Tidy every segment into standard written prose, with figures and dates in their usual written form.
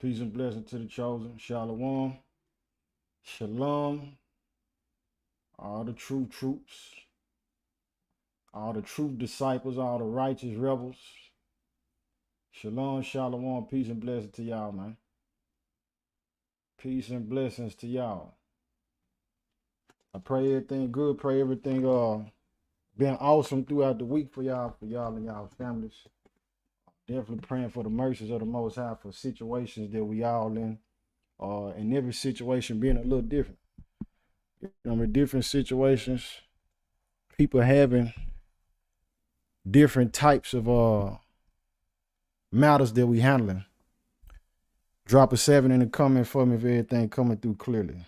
Peace and blessing to the chosen. Shalom. Shalom. All the true troops. All the true disciples. All the righteous rebels. Shalom, shalom. Peace and blessing to y'all, man. Peace and blessings to y'all. I pray everything good. Pray everything been awesome throughout the week for y'all and y'all families. Definitely praying for the mercies of the Most High for situations that we all in. And every situation being a little different. Different situations, people having different types of matters that we handling. Drop a 7 in the comment for me if everything coming through clearly.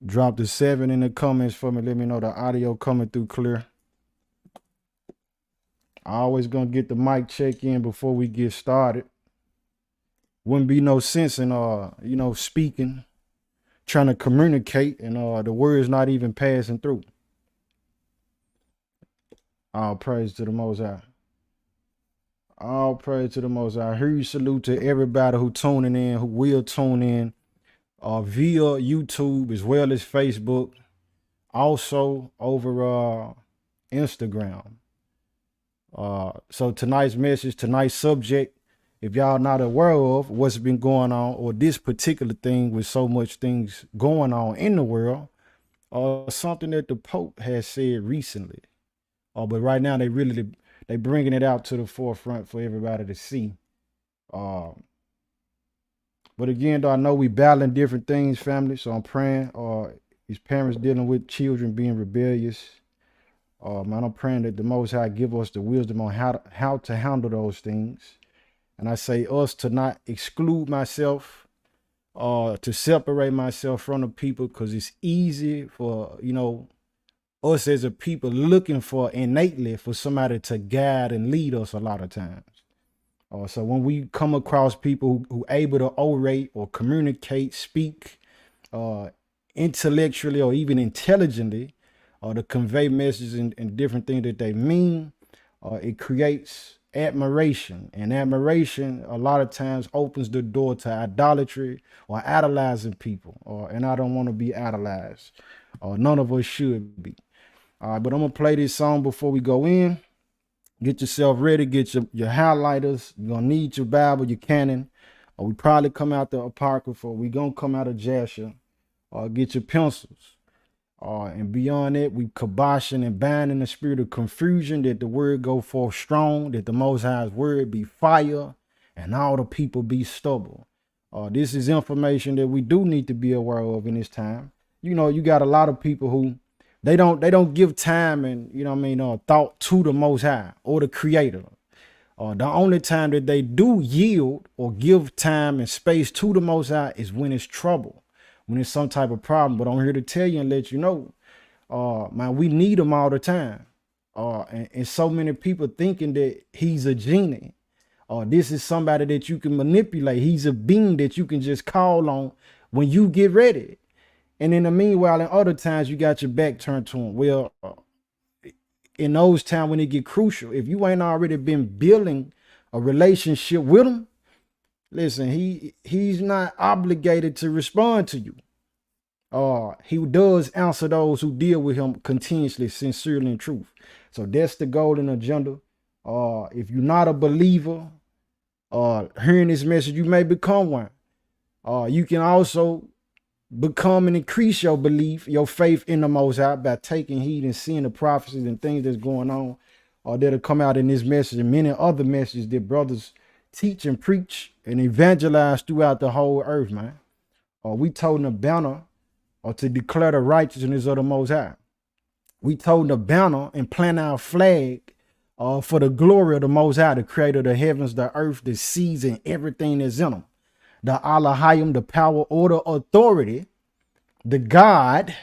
Drop the 7 in the comments for me. Let me know the audio coming through clear. I always gonna get the mic check in before we get started. Wouldn't be no sense in speaking, trying to communicate, and the words not even passing through. All praise to the Most High. All praise to the Most High. Huge salute to everybody who tuning in, who will tune in via YouTube as well as Facebook. Also over Instagram. So tonight's message, tonight's subject, if y'all not aware of what's been going on, or this particular thing with so much things going on in the world, something that the Pope has said recently. But right now they bringing it out to the forefront for everybody to see. But again, though, I know we battling different things, family. So I'm praying. These parents dealing with children being rebellious. Man, I'm praying that the Most High give us the wisdom on how to handle those things. And I say us to not exclude myself, to separate myself from the people, because it's easy for, us as a people looking for innately for somebody to guide and lead us a lot of times. So when we come across people who able to orate or communicate, speak intellectually or even intelligently, to convey messages and different things that they mean, it creates admiration, and admiration a lot of times opens the door to idolatry or idolizing people, and I don't want to be idolized, none of us should be. But I'm gonna play this song before we go in. Get yourself ready, get your highlighters. You're gonna need your Bible, your canon, or we probably come out the Apocrypha, we gonna come out of Jasher, or get your pencils. And beyond that, we kiboshing and binding the spirit of confusion, that the word go forth strong, that the Most High's word be fire, and all the people be stubble. This is information that we do need to be aware of in this time. You got a lot of people who they don't give time and thought to the Most High or the Creator. The only time that they do yield or give time and space to the Most High is when it's trouble, when it's some type of problem. But I'm here to tell you and let you know, man, we need him all the time. And so many people thinking that he's a genie. This is somebody that you can manipulate. He's a being that you can just call on when you get ready. And in the meanwhile, in other times, you got your back turned to him. Well, in those times when it get crucial, if you ain't already been building a relationship with him, listen, he's not obligated to respond to you. He does answer those who deal with him continuously, sincerely, and truth. So that's the golden agenda. If you're not a believer, hearing this message, you may become one. You can also become and increase your belief, your faith in the Most High by taking heed and seeing the prophecies and things that's going on, that'll come out in this message and many other messages that brothers teach and preach and evangelize throughout the whole earth, man. We told the banner to declare the righteousness of the Most High. We told the banner and plant our flag for the glory of the Most High, the creator of the heavens, the earth, the seas, and everything that's in them. The Elohim, the power, order, authority, the God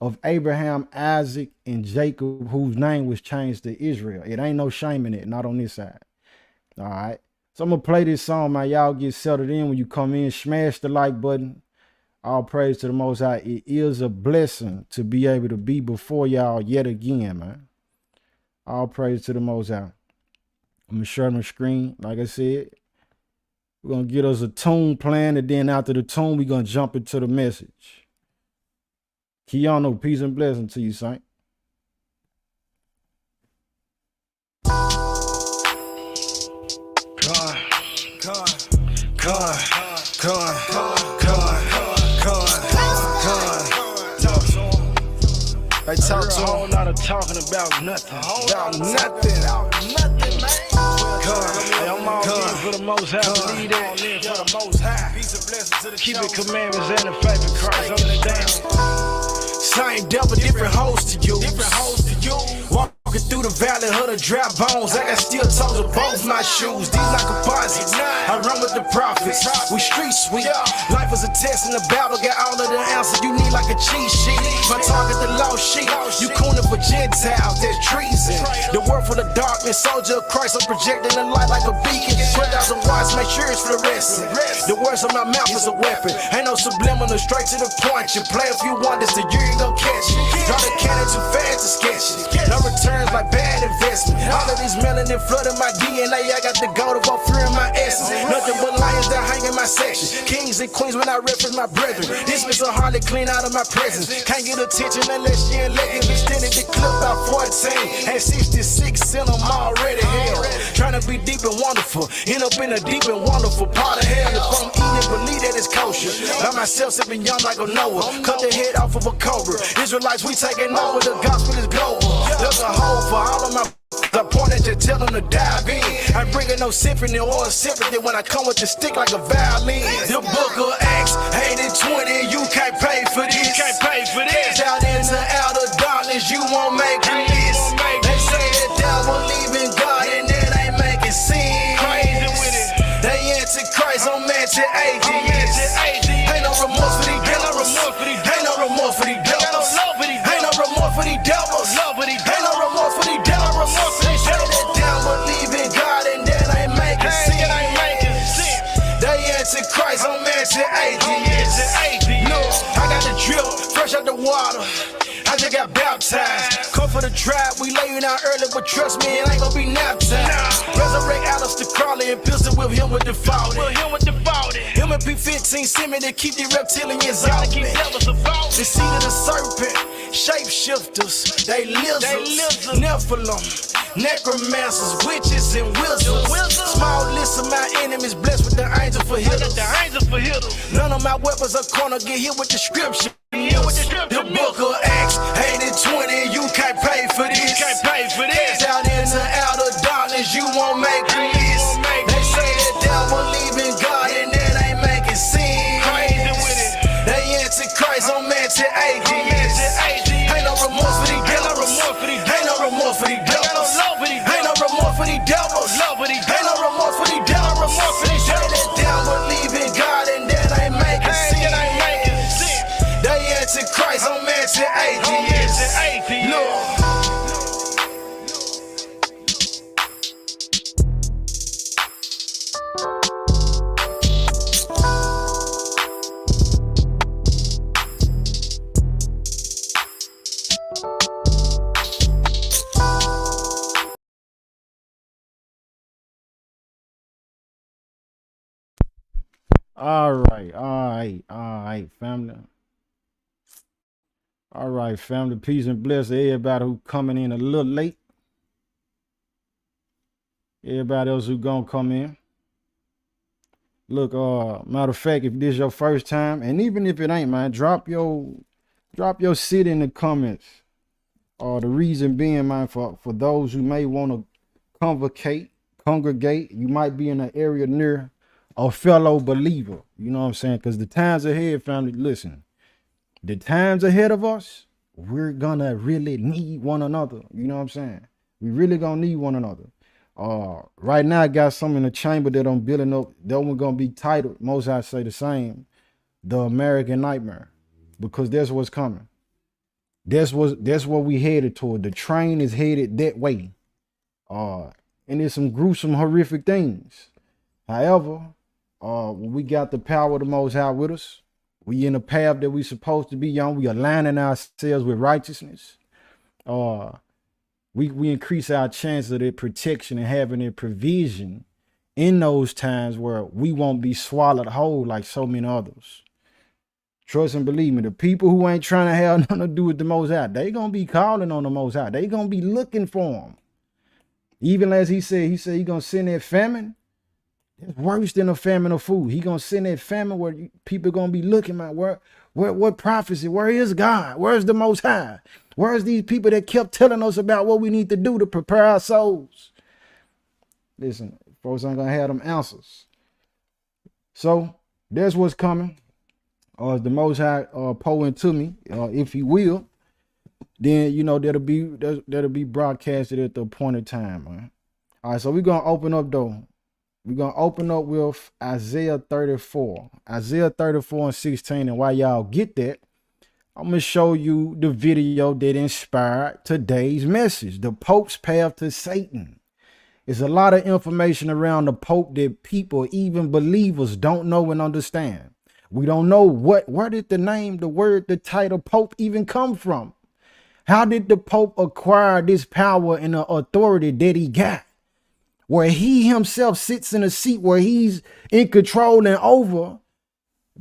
of Abraham, Isaac, and Jacob, whose name was changed to Israel. It ain't no shame in it, not on this side. All right. So I'm going to play this song, man. Y'all get settled in when you come in. Smash the like button. All praise to the Most High. It is a blessing to be able to be before y'all yet again, man. All praise to the Most High. I'm going to share my screen. Like I said, We're gonna get us a tune playing, and then after the tune, we're gonna jump into the message. Keanu, peace and blessing to you, Saint. They talk to a whole lot of talking about nothing. About nothing. Hey, I'm all in for the most high. Believe that. Keep it commandments and the faith of Christ. Understand? Same devil, different hoes to you. Walking through the valley of the dry bones. I got steel toes of both my shoes. These like composites. I run with the prophets. We street sweet. Life is a test in the battle. Got all of the answers you need like a cheat sheet. My target, the lost sheep. You cooning for Gentiles. There's treason. The world full of darkness. Soldier of Christ. I'm projecting the light like a beacon. 12,000 watts. Make sure it's fluorescent. The words of my mouth is a weapon. Ain't no subliminal. Straight to the point. You play if you want this. The year you gon' catch it. Draw the cannon too fast to sketch it. No returns like bad investment. All of these melanin flooding my DNA. I got the gold of all fear in my essence. Nothing but lions that hang in my section. Kings and queens when I reference my brethren. This bitch so hardly clean out of my presence. Can't get attention unless she in leggings. Extended the clip about 14. And 66 in them already hell. Trying to be deep and wonderful. End up in a deep and wonderful part of hell. If I'm eating, believe that it's kosher. By myself sipping young like a Noah. Cut the head off of a cobra. Israelites, we taking over. The gospel is global. There's a hole for all of my. The point is to tell them to dive in. I'm bringing no symphony or sympathy when I come with the stick like a violin. The book of Acts, 8 and 20, you can't pay for this. You can't pay for this. Out in the outer darkness, you won't make a list. They say that thou believe in God and that ain't making sense. Crazy with it. They anti-Christ, I'm anti-atheist. Ain't no remorse for these devils. Ain't no remorse for these devils. Ain't no remorse for these devils. Ain't no remorse for these devils. They say that down, believe in God and that ain't making sense. They anti-Christ, I'm anti-atheist. Look, I got the drip, fresh out the water. I just got baptized. Come for the tribe, we lay you down early, but trust me, it ain't gonna be nap time. Resurrect Alistair Crowley and pistol with him with the faulty. Him and P15 send me to keep the reptilians out. The seed of the serpent, shapeshifters, they lizards, Nephilim, necromancers, witches, and wizards. Small list of my enemies blessed with the angel for hitters. None of my weapons are gonna get hit with the scripture. The book of Acts, 8 and 20, you can't pay for this. Out in the outer darkness, you won't make a list. They say that they'll believe in God and that ain't making sense. Crazy with it. They anti-Christ, I'm anti-atheist. Ain't no remorse for these devils. Ain't no remorse for these devils. Ain't no remorse for these devils. Ain't no remorse for these devils. They say that they'll believe in God and that ain't making sense. They anti-Christ, I'm anti-atheist. Look. All right, family. All right, family. Peace and bless everybody who coming in a little late. Everybody else who gonna come in. Look, matter of fact, if this is your first time, and even if it ain't, man, drop your city in the comments. The reason being, man, for those who may want to congregate, you might be in an area near a fellow believer. You know what I'm saying? Because the times ahead, family, listen, the times ahead of us, we're gonna really need one another. You know what I'm saying? We really gonna need one another. Right now I got some in the chamber that I'm building up. That one gonna be titled, most I say the same, The American Nightmare, because that's what's coming. That's what we headed toward. The train is headed that way. And there's some gruesome, horrific things. However, when we got the power of the Most High with us, we in the path that we supposed to be on. We aligning ourselves with righteousness. We increase our chance of their protection and having their provision in those times where we won't be swallowed whole like so many others. Trust and believe me, the people who ain't trying to have nothing to do with the Most High, they gonna be calling on the Most High. They gonna be looking for him. Even as he said he gonna send that famine. It's worse than a famine of food. He gonna send that famine where people gonna be looking at what prophecy? Where is God? Where's the Most High? Where's these people that kept telling us about what we need to do to prepare our souls? Listen, folks ain't gonna have them answers. So that's what's coming. The Most High pour into me, if he will, then that'll be broadcasted at the appointed time, man. All right, so we're gonna open up though. We're going to open up with Isaiah 34. Isaiah 34 and 16. And while y'all get that, I'm going to show you the video that inspired today's message. The Pope's Path to Satan. There's a lot of information around the Pope that people, even believers, don't know and understand. We don't know where did the title Pope even come from? How did the Pope acquire this power and the authority that he got? Where he himself sits in a seat where he's in control and over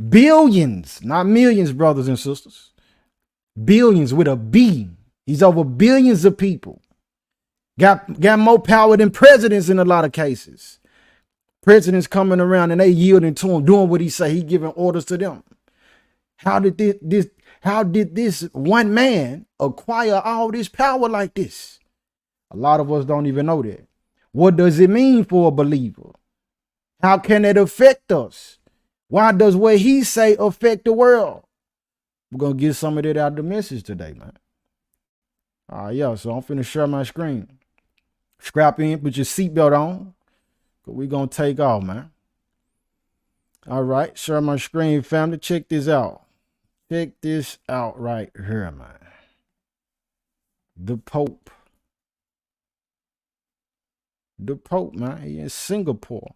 billions, not millions, brothers and sisters. Billions with a B. He's over billions of people. Got more power than presidents in a lot of cases. Presidents coming around and they yielding to him, doing what he say. He giving orders to them. How did this one man acquire all this power like this? A lot of us don't even know that. What does it mean for a believer? How can it affect us? Why does what he say affect the world? We're going to get some of that out of the message today, man. Yeah, so I'm finna share my screen. Strap in, put your seatbelt on. We're going to take off, man. All right, share my screen, family. Check this out. Check this out right here, man. The Pope. The Pope, man, he in Singapore.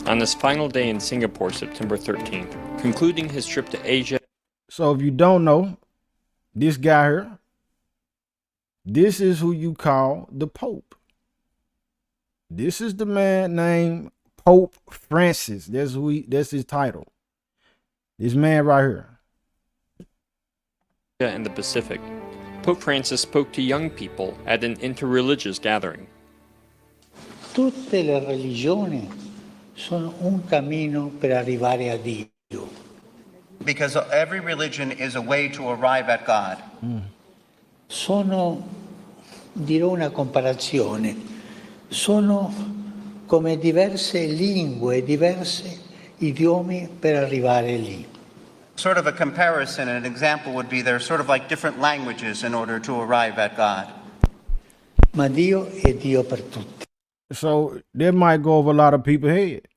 On this final day in Singapore, September 13th, concluding his trip to Asia. So if you don't know, this guy here, this is who you call the Pope. This is the man named Pope Francis. That's his title. This man right here. And the Pacific, Pope Francis spoke to young people at an interreligious gathering. Tutte le religioni sono un cammino per arrivare a Dio. Because every religion is a way to arrive at God. Dirò una comparazione, sono come diverse lingue, diversi idiomi per arrivare lì. Sort of a comparison, an example would be they're sort of like different languages in order to arrive at God. Ma Dio è Dio per tutti. So that might go over a lot of people's head.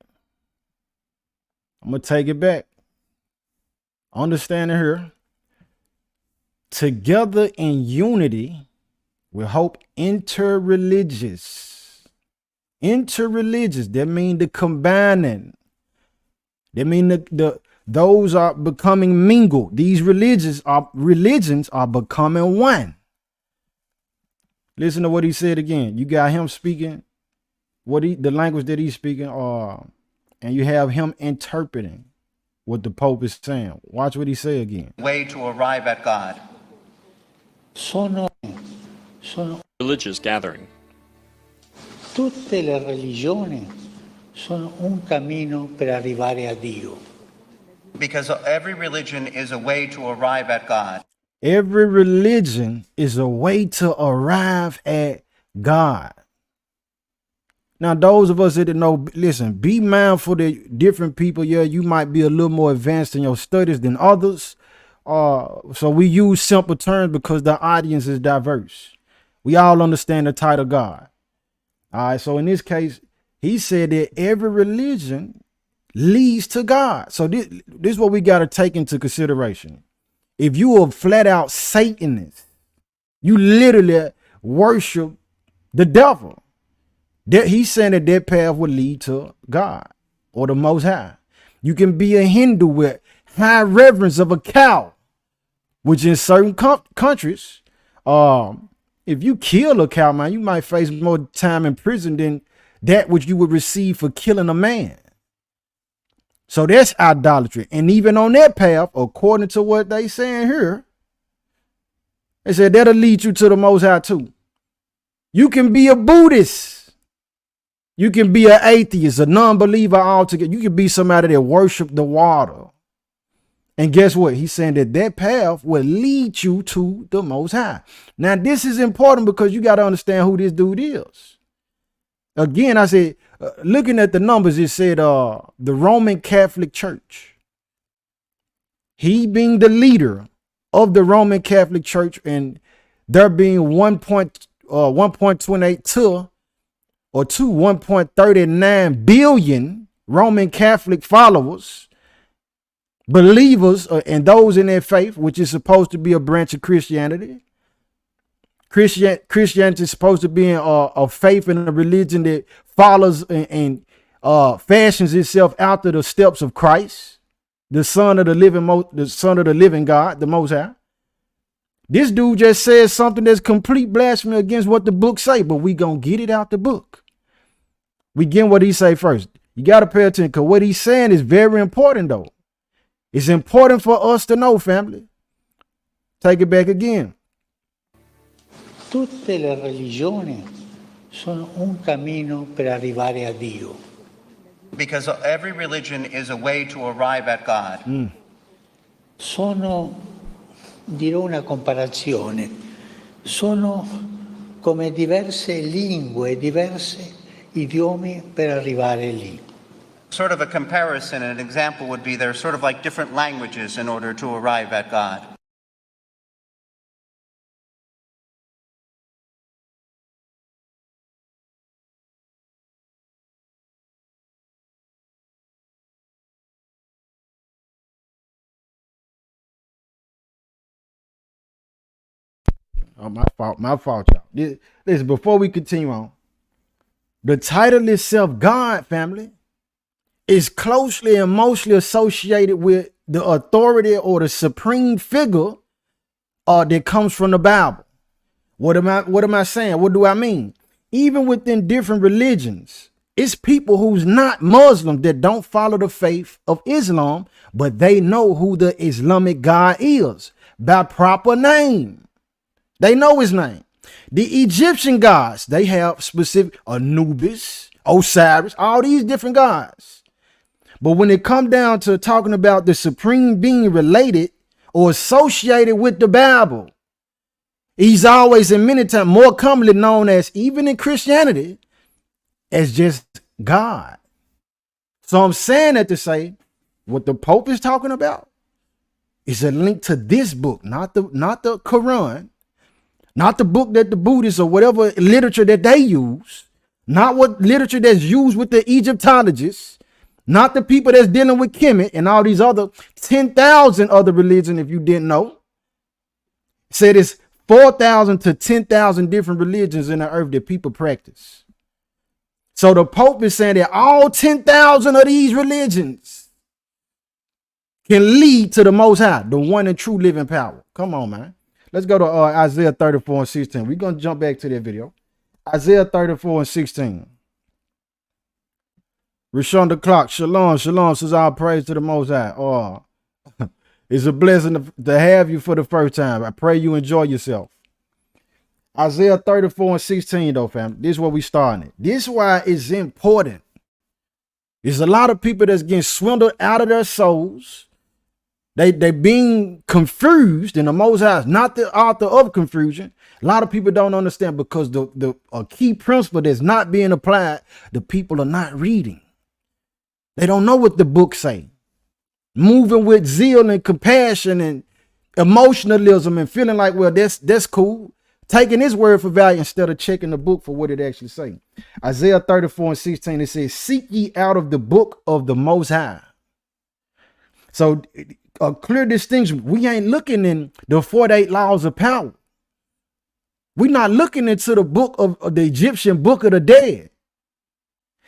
I'm going to take it back. Understanding here. Together in unity, we hope interreligious. Interreligious, that mean the combining. That mean those are becoming mingled. These religions are becoming one. Listen to what he said again. You got him speaking the language that he's speaking, and you have him interpreting what the Pope is saying. Watch what he say again. Way to arrive at God. Sono Religious gathering. Tutte le religioni sono un cammino per arrivare a Dio. Because every religion is a way to arrive at God. Every religion is a way to arrive at God. Now, those of us that know, listen, be mindful that different people, you might be a little more advanced in your studies than others. So we use simple terms because the audience is diverse. We all understand the title God. All right, so in this case, he said that every religion leads to God. So this is what we got to take into consideration. If you are flat out Satanist, you literally worship the devil. He's saying that path would lead to God or the Most High. You can be a Hindu with high reverence of a cow, which in certain countries If you kill a cow, man, you might face more time in prison than that which you would receive for killing a man. So that's idolatry. And even on that path, according to what they saying here, they said that'll lead you to the Most High too. You can be a Buddhist. You can be an atheist, a non-believer altogether. You can be somebody that worship the water. And guess what? He's saying that that path will lead you to the Most High. Now, this is important because you got to understand who this dude is. Again, I said, looking at the numbers, it said the Roman Catholic Church. He being the leader of the Roman Catholic Church, and there being 1.28 to 1.39 billion Roman Catholic followers, believers, and those in their faith, which is supposed to be a branch of Christianity. Christianity is supposed to be a faith and a religion that follows and fashions itself after the steps of Christ, the Son of the living God, the Most High. This dude just says something that's complete blasphemy against what the book say, but we gonna get it out the book. We get what he say first. You got to pay attention because what he's saying is very important, though. It's important for us to know, family. Take it back again. Tutte le religioni sono un cammino per arrivare a Dio. Because every religion is a way to arrive at God. Sono, dirò una comparazione, sono come diverse lingue, diversi idiomi per arrivare lì. Sort of a comparison, an example would be they're sort of like different languages in order to arrive at God. Oh, my fault, y'all. Listen, before we continue on, the title itself, God, family, is closely and mostly associated with the authority or the supreme figure that comes from the Bible. What am I saying? What do I mean? Even within different religions, it's people who's not Muslim that don't follow the faith of Islam, but they know who the Islamic God is by proper name. They know his name. The Egyptian gods, they have specific Anubis, Osiris, all these different gods. But when it comes down to talking about the supreme being related or associated with the Bible, he's always and many times more commonly known as, even in Christianity, as just God. So I'm saying that to say what the Pope is talking about is a link to this book, not the Quran, not the book that the Buddhists or whatever literature that they use, not what literature that's used with the Egyptologists, not the people that's dealing with Kemet and all these other 10,000 other religions, if you didn't know. Said it's 4,000 to 10,000 different religions in the earth that people practice. So the Pope is saying that all 10,000 of these religions can lead to the Most High, the one and true living power. Come on, man. Let's go to Isaiah 34 and 16. We're going to jump back to that video. Isaiah 34 and 16. Rishon the clock. Shalom, shalom. Says all praise to the Most High. Oh, it's a blessing to have you for the first time. I pray you enjoy yourself. Isaiah 34 and 16, though, fam. This is where we starting it. This is why it's important. There's a lot of people that's getting swindled out of their souls. They being confused, and the Most High is not the author of confusion. A lot of people don't understand because the key principle that's not being applied, the people are not reading. They don't know what the book say. Moving with zeal and compassion and emotionalism and feeling like, well, that's cool. Taking his word for value instead of checking the book for what it actually say. Isaiah 34 and 16, it says, seek ye out of the book of the Most High. So a clear distinction. We ain't looking in the 48 laws of power. We're not looking into the book of the Egyptian book of the dead.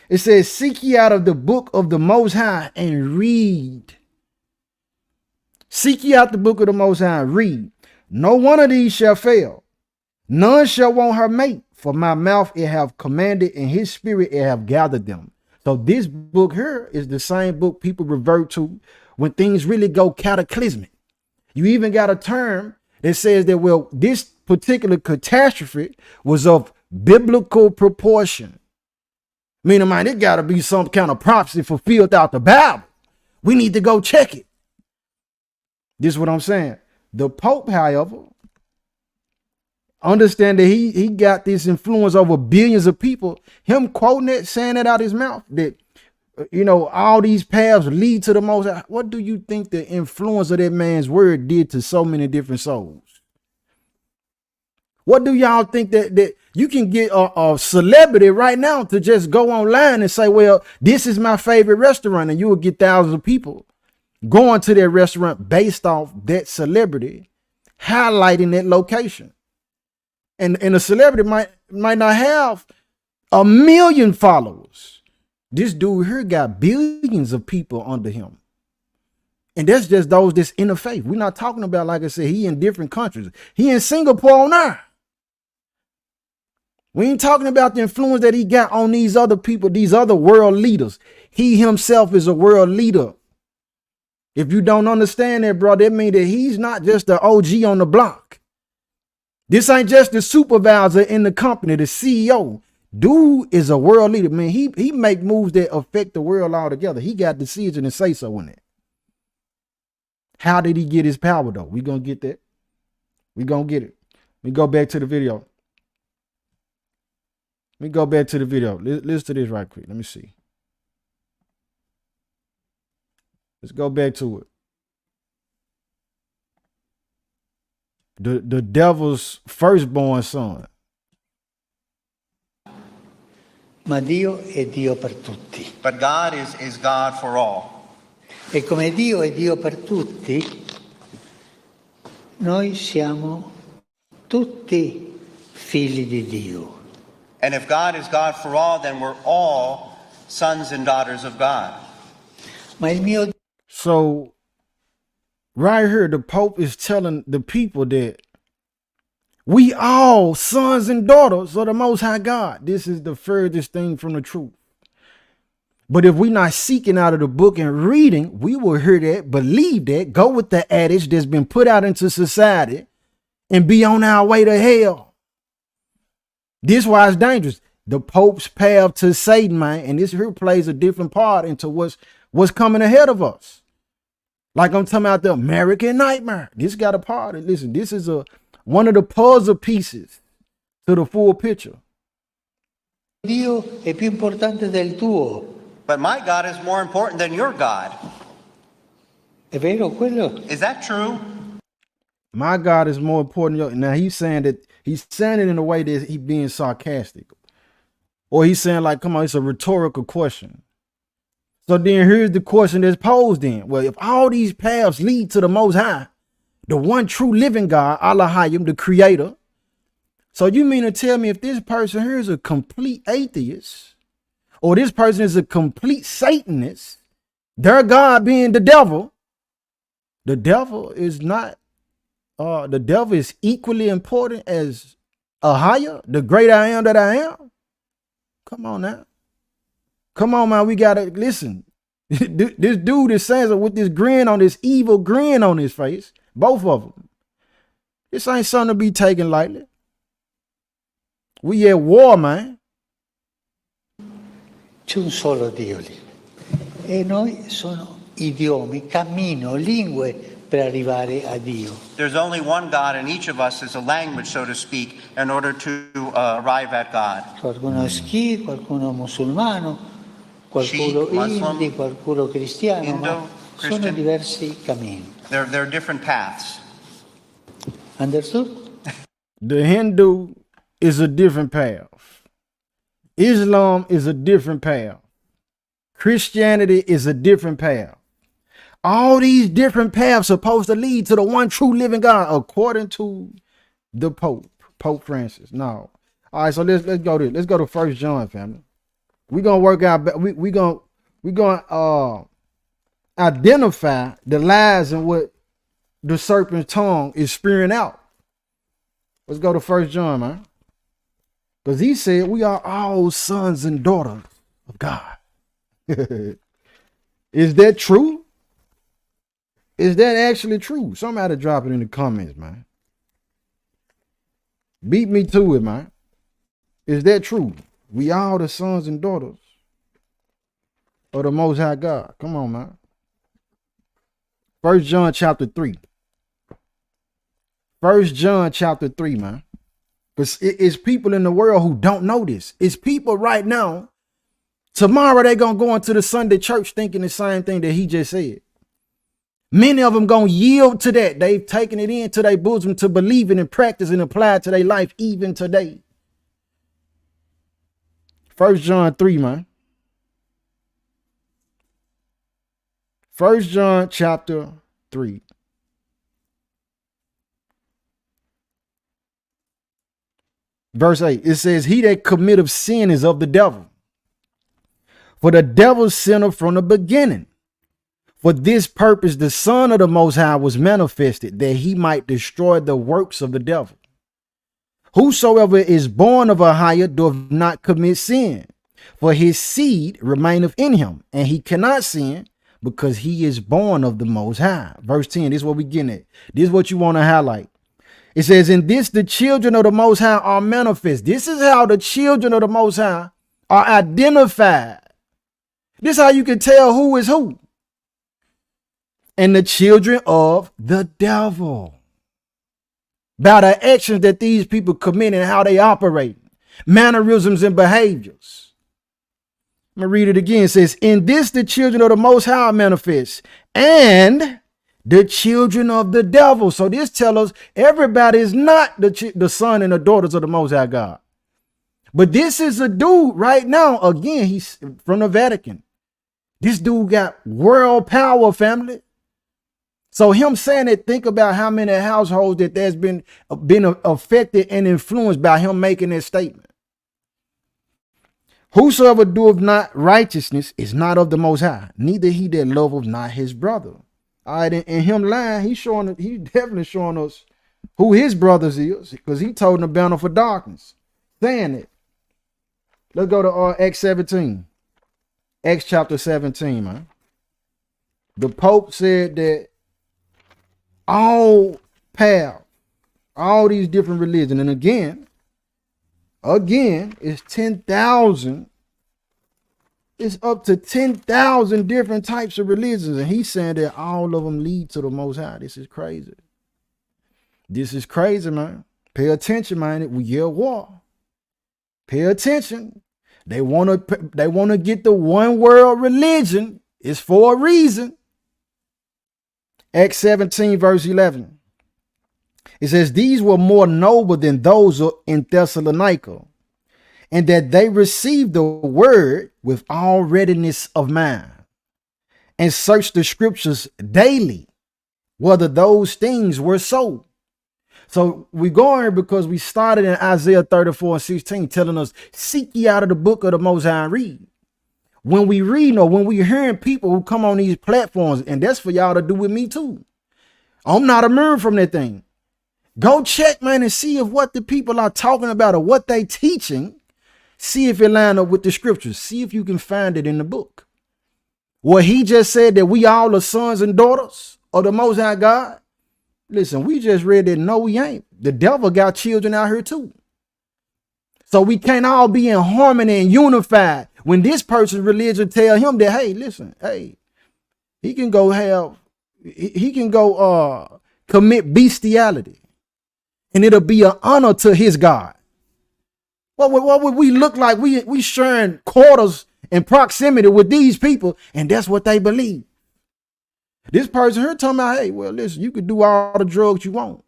It says, seek ye out of the book of the Most High and read. Seek ye out the book of the Most High and read. No one of these shall fail. None shall want her mate, for my mouth it have commanded, and his spirit it have gathered them. So this book here is the same book people revert to when things really go cataclysmic. You even got a term that says that, well, this particular catastrophe was of biblical proportion. Meaning, man, it got to be some kind of prophecy fulfilled out the Bible. We need to go check it. This is what I'm saying. The Pope, however, understand that he got this influence over billions of people. Him quoting it, saying it out his mouth, that, you know, all these paths lead to the most. What do you think the influence of that man's word did to so many different souls? What do y'all think that you can get a celebrity right now to just go online and say, well, this is my favorite restaurant, and you will get thousands of people going to that restaurant based off that celebrity highlighting that location. And a celebrity might not have 1 million followers. This dude here got billions of people under him. And that's just those that's in the faith. We're not talking about, like I said, he in different countries. He in Singapore now. We ain't talking about the influence that he got on these other people, these other world leaders. He himself is a world leader. If you don't understand that, bro, that means that he's not just the OG on the block. This ain't just the supervisor in the company, the CEO. Dude is a world leader, man. He make moves that affect the world altogether. He got decision and say so in it. How did he get his power, though? We gonna get that. We gonna get it. We go back to the video. Let me go back to the video. Listen to this right quick. Let me see. Let's go back to it. The devil's firstborn son. Ma Dio è Dio per tutti. But God is God for all. E come Dio è Dio per tutti, noi siamo tutti figli di Dio. And if God is God for all, then we're all sons and daughters of God. Ma il mio So right here, the Pope is telling the people that we all sons and daughters of the Most High God. This is the furthest thing from the truth. But if we're not seeking out of the book and reading, we will hear that, believe that, go with the adage that's been put out into society and be on our way to hell. This is why it's dangerous. The Pope's path to Satan, man, and this here plays a different part into what's coming ahead of us. Like I'm talking about the American nightmare. This got a part. Listen, this is one of the puzzle pieces to the full picture. Dio è più importante del tuo. But my God is more important than your God. È vero quello? Is that true? My God is more important. Now he's saying it in a way that he's being sarcastic. Or he's saying like, come on, it's a rhetorical question. So then here's the question that's posed then. Well, if all these paths lead to the Most High, the one true living God, Elohim, the creator. So you mean to tell me if this person here is a complete atheist, or this person is a complete Satanist, their God being the devil is not, the devil is equally important as Ahia, the great I am that I am? Come on now. Come on, man. We got to listen. This dude is saying so with this grin on this evil grin on his face. Both of them. This ain't something to be taken lightly. We at war, man. C'è un solo Dio lì. E noi sono idiomi, cammino, lingue per arrivare a Dio. There's only one God, and each of us is a language, so to speak, in order to arrive at God. Qualcuno è Sikh, qualcuno è musulmano, qualcuno Sikh, Muslim, Hindi, qualcuno cristiano, Indo, ma sono Christian. diversi cammini. There are different paths. Understood? The Hindu is a different path. Islam is a different path. Christianity is a different path. All these different paths are supposed to lead to the one true living God, according to the Pope Francis. No. All right, so let's go to let's go to 1 John, family. We're gonna work out. We're gonna identify the lies and what the serpent's tongue is spewing out. Let's go to 1 John, man. Because he said we are all sons and daughters of God. Is that true? Is that actually true? Somebody drop it in the comments, man. Beat me to it, man. Is that true? We all the sons and daughters of the Most High God. Come on, man. 1 John chapter 3. 1 John chapter 3, man. Because it's people in the world who don't know this. It's people right now. Tomorrow they're going to go into the Sunday church thinking the same thing that he just said. Many of them going to yield to that. They've taken it into their bosom to believe it and practice and apply it to their life even today. 1 John 3, man. 1 John chapter 3. Verse 8, it says, he that committeth sin is of the devil. For the devil sinned from the beginning. For this purpose the Son of the Most High was manifested, that he might destroy the works of the devil. Whosoever is born of a higher doth not commit sin, for his seed remaineth in him, and he cannot sin because he is born of the Most High. Verse 10, this is what we getting at. This is what you want to highlight. It says, in this the children of the Most High are manifest. This is how the children of the Most High are identified. This is how you can tell who is who. And the children of the devil. By the actions that these people commit and how they operate. Mannerisms and behaviors. I'm going to read it again. It says, in this the children of the Most High are manifest. And the children of the devil. So this tells us everybody is not the son and the daughters of the Most High God. But this is a dude right now. Again, he's from the Vatican. This dude got world power, family. So him saying it, think about how many households that there's been affected and influenced by him making that statement. Whosoever doeth not righteousness is not of the Most High, neither he that loveth not his brother. All right, and him lying, he's definitely showing us who his brothers is, because he told them to banner for darkness, saying it. Let's go to Acts 17. Acts chapter 17, man. The Pope said that all paths, all these different religions, and again, it's 10,000. It's up to 10,000 different types of religions. And he's saying that all of them lead to the Most High. This is crazy. This is crazy, man. Pay attention, man. We at war. Pay attention. They want to get the one world religion. It's for a reason. Acts 17 verse 11. It says, these were more noble than those in Thessalonica, and that they received the word with all readiness of mind, and searched the scriptures daily, whether those things were so. So we go here because we started in Isaiah 34:16, telling us, seek ye out of the book of the Most High and read. When we read or when we're hearing people who come on these platforms, and that's for y'all to do with me too. I'm not immune from that thing. Go check, man, and see if what the people are talking about or what they teaching. See if it line up with the scriptures. See if you can find it in the book. What he just said, that we all are sons and daughters of the Most High God. Listen, we just read that. No, we ain't. The devil got children out here too. So we can't all be in harmony and unified. When this person's religion tell him that, hey, listen, hey, he can go commit bestiality, and it'll be an honor to his God. What would we look like? We sharing quarters and proximity with these people, and that's what they believe. This person here talking about, hey, well, listen, you can do all the drugs you want.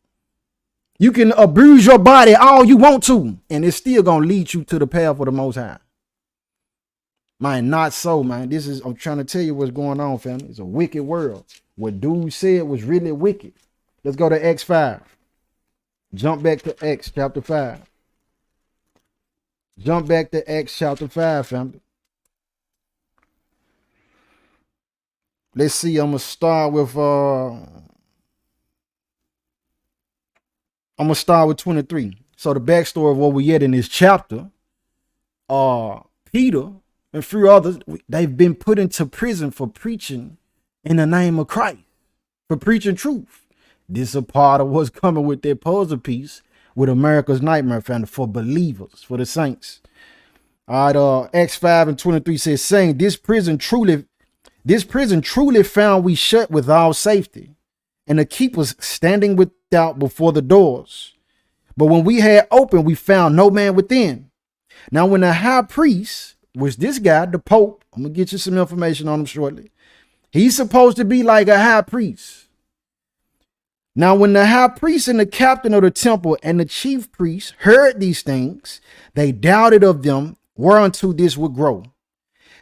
You can abuse your body all you want to, and it's still going to lead you to the path of the Most High. Man, not so, man. I'm trying to tell you what's going on, family. It's a wicked world. What dude said was really wicked. Let's go to Acts 5. Jump back to Acts chapter 5. Jump back to Acts chapter 5, family. Let's see. I'm going to start with I'm gonna start with 23. So the backstory of what we get in this chapter, Peter and few others, they've been put into prison for preaching in the name of Christ, for preaching truth. This is a part of what's coming with their puzzle piece with America's Nightmare Family for believers, for the saints. All right, Acts 5:23 says, saying, this prison truly found we shut with all safety, and the keepers standing without before the doors. But when we had opened, we found no man within. Now, when the high priest was this guy, the Pope, I'm gonna get you some information on him shortly. He's supposed to be like a high priest. Now, when the high priest and the captain of the temple and the chief priest heard these things, they doubted of them whereunto this would grow.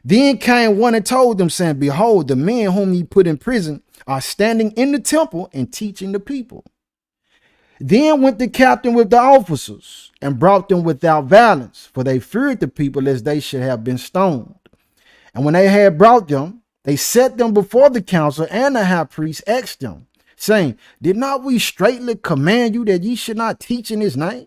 Then came one and told them, saying, behold, the men whom ye put in prison are standing in the temple and teaching the people. Then went the captain with the officers and brought them without violence, for they feared the people lest they should have been stoned. And when they had brought them, they set them before the council, and the high priest asked them, saying, did not we straitly command you that ye should not teach in his name?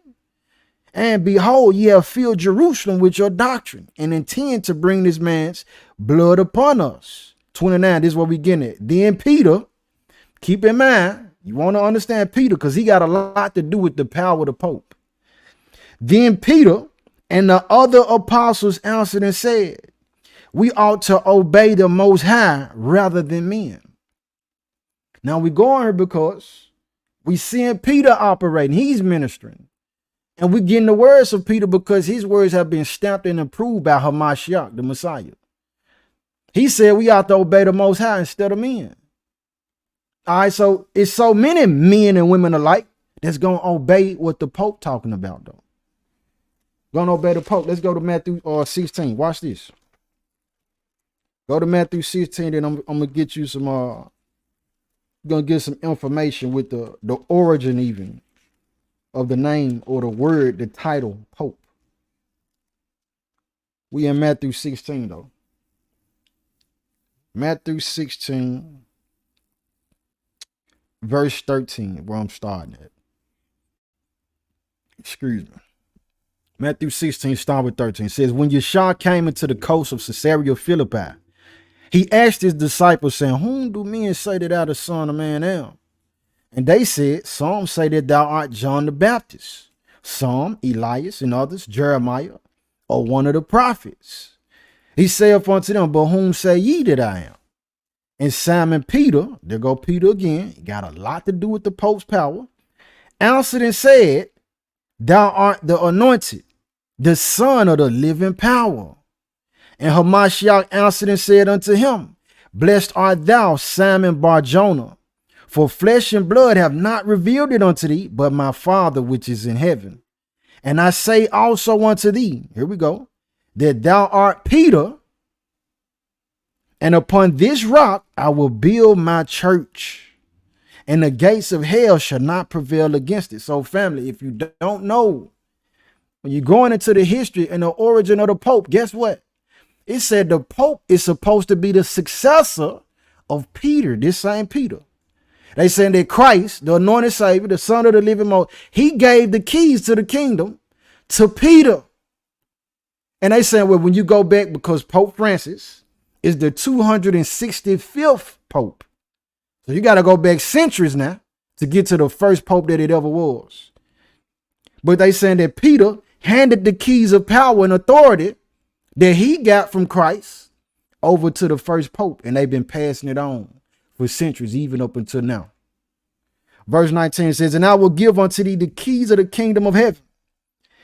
And behold, ye have filled Jerusalem with your doctrine, and intend to bring this man's blood upon us. 29, this is what we getting at. Then Peter, keep in mind, you want to understand Peter, because he got a lot to do with the power of the Pope. Then Peter and the other apostles answered and said, we ought to obey the Most High rather than men. Now we go on here because we seeing Peter operating. He's ministering. And we're getting the words of Peter because his words have been stamped and approved by Hamashiach, the Messiah. He said we ought to obey the Most High instead of men. All right, so it's so many men and women alike that's going to obey what the Pope talking about, though. Going to obey the Pope. Let's go to Matthew 16. Watch this. Go to Matthew 16, and I'm going to get you some, going to get some information with the origin even of the name or the word, the title, Pope. We in Matthew 16, though. Matthew 16, verse 13, where I'm starting at. Excuse me. Matthew 16, start with 13. It says, when Yeshua came into the coast of Caesarea Philippi, he asked his disciples, saying, whom do men say that thou the Son of Man am? And they said, some say that thou art John the Baptist, some Elias, and others Jeremiah, or one of the prophets. He saith unto them, but whom say ye that I am? And Simon Peter, there go Peter again, he got a lot to do with the Pope's power, answered and said, thou art the anointed, the Son of the living power. And Hamashiach answered and said unto him, blessed art thou, Simon Bar-Jonah, for flesh and blood have not revealed it unto thee, but my Father which is in heaven. And I say also unto thee, here we go, that thou art Peter, and upon this rock I will build my church, and the gates of hell shall not prevail against it. So family, if you don't know, when you're going into the history and the origin of the Pope, guess what? It said the Pope is supposed to be the successor of Peter, this same Peter. They saying that Christ, the anointed Savior, the Son of the living Most, he gave the keys to the kingdom to Peter. And they saying, well, when you go back, because Pope Francis is the 265th Pope. So you got to go back centuries now to get to the first Pope that it ever was. But they saying that Peter handed the keys of power and authority that he got from Christ over to the first Pope. And they've been passing it on for centuries, even up until now. Verse 19 says, and I will give unto thee the keys of the kingdom of heaven.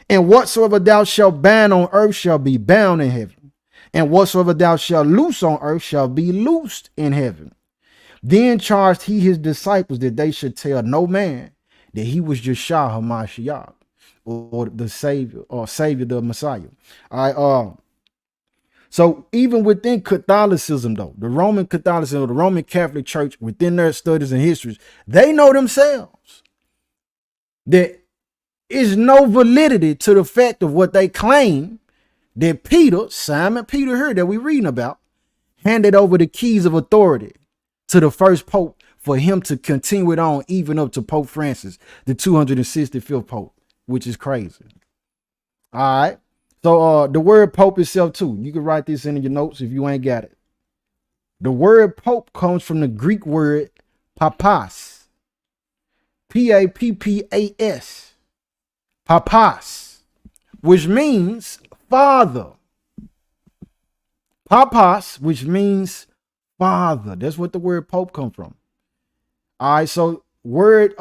And whatsoever thou shalt bind on earth shall be bound in heaven. And whatsoever thou shalt loose on earth shall be loosed in heaven. Then charged he his disciples that they should tell no man that he was Yeshua HaMashiach, or the Savior, the Messiah. All right, so even within Catholicism, though, the Roman Catholicism, the Roman Catholic Church, within their studies and histories, they know themselves that is no validity to the fact of what they claim that Peter, Simon Peter here that we're reading about, handed over the keys of authority to the first Pope for him to continue it on even up to Pope Francis, the 265th Pope, which is crazy. All right. So the word Pope itself too, you can write this in your notes if you ain't got it. The word Pope comes from the Greek word papas. P-A-P-P-A-S. Papas, which means father. Papas, which means father. That's what the word Pope comes from. All right, so word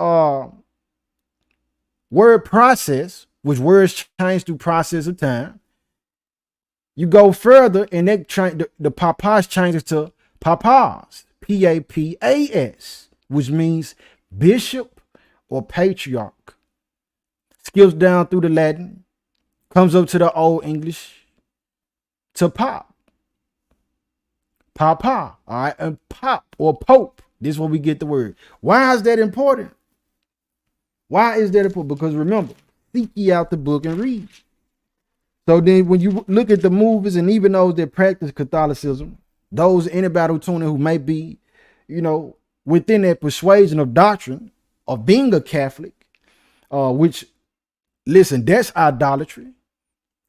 process, which words change through process of time. You go further, and the papas changes to papas, P-A-P-A-S, which means bishop or patriarch. Skips down through the Latin, comes up to the Old English, to pop. Papa, all right, and pop or pope. This is where we get the word. Why is that important? Why is that important? Because remember, seek ye out the book and read. So then when you look at the movies and even those that practice Catholicism, those anybody who may be, within that persuasion of doctrine of being a Catholic, which, listen, that's idolatry.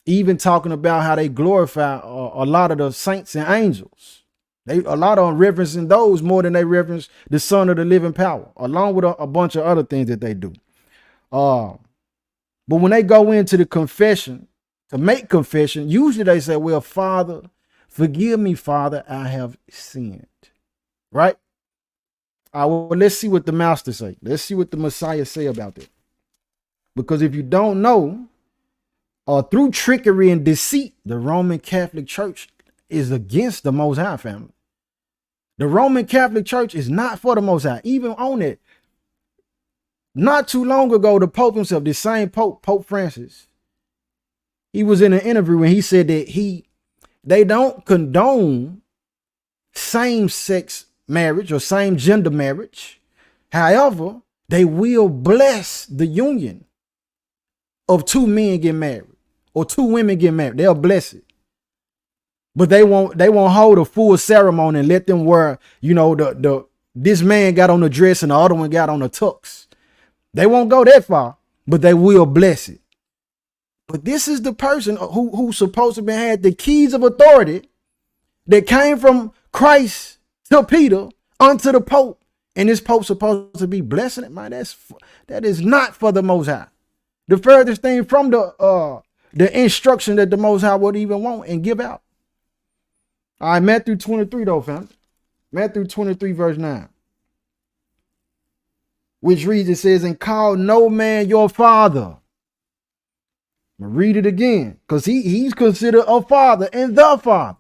Even talking about how they glorify a lot of the saints and angels. A lot of them reverencing those more than they reverence the Son of the living power, along with a bunch of other things that they do. But when they go into the confession, to make confession, usually they say, well, Father, forgive me, Father, I have sinned. Right? Well, let's see what the Master say. Let's see what the Messiah say about that. Because if you don't know, through trickery and deceit, the Roman Catholic Church is against the Most High, family. The Roman Catholic Church is not for the Most High. Even on it, not too long ago, the Pope himself, the same Pope, Pope Francis, he was in an interview and he said that they don't condone same-sex marriage or same-gender marriage. However, they will bless the union of two men get married or two women get married. They'll bless it. But they won't hold a full ceremony and let them wear, this man got on the dress and the other one got on the tux. They won't go that far, but they will bless it. But this is the person who's supposed to have had the keys of authority that came from Christ to Peter unto the Pope. And this Pope's supposed to be blessing it, man. That is not for the Most High. The furthest thing from the instruction that the Most High would even want and give out. All right, Matthew 23 though, fam. Matthew 23 verse 9. Which reads, it says, and call no man your father. I'm gonna read it again, because he's considered a father and the Father.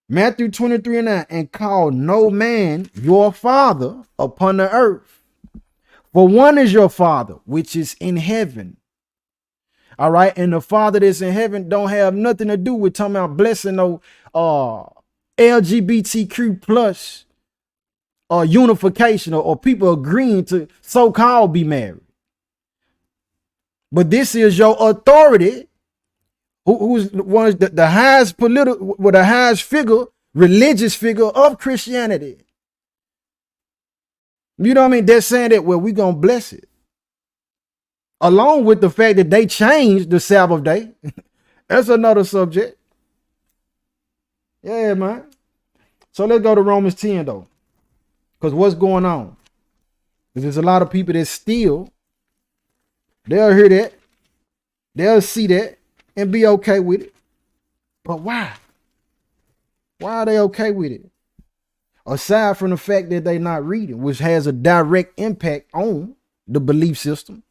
Matthew 23 and 9, and call no man your father upon the earth. For one is your Father, which is in heaven. All right. And the Father that's in heaven don't have nothing to do with talking about blessing no LGBTQ plus unification or people agreeing to so-called be married. But this is your authority, who's one of the highest the highest figure, religious figure of Christianity. You know what I mean? They're saying that, well, we're going to bless it. Along with the fact that they changed the Sabbath day. That's another subject. Yeah, man. So let's go to Romans 10, though. Because what's going on? Because there's a lot of people that still, they'll hear that, they'll see that, and be okay with it. But why? Why are they okay with it? Aside from the fact that they're not reading, which has a direct impact on the belief system.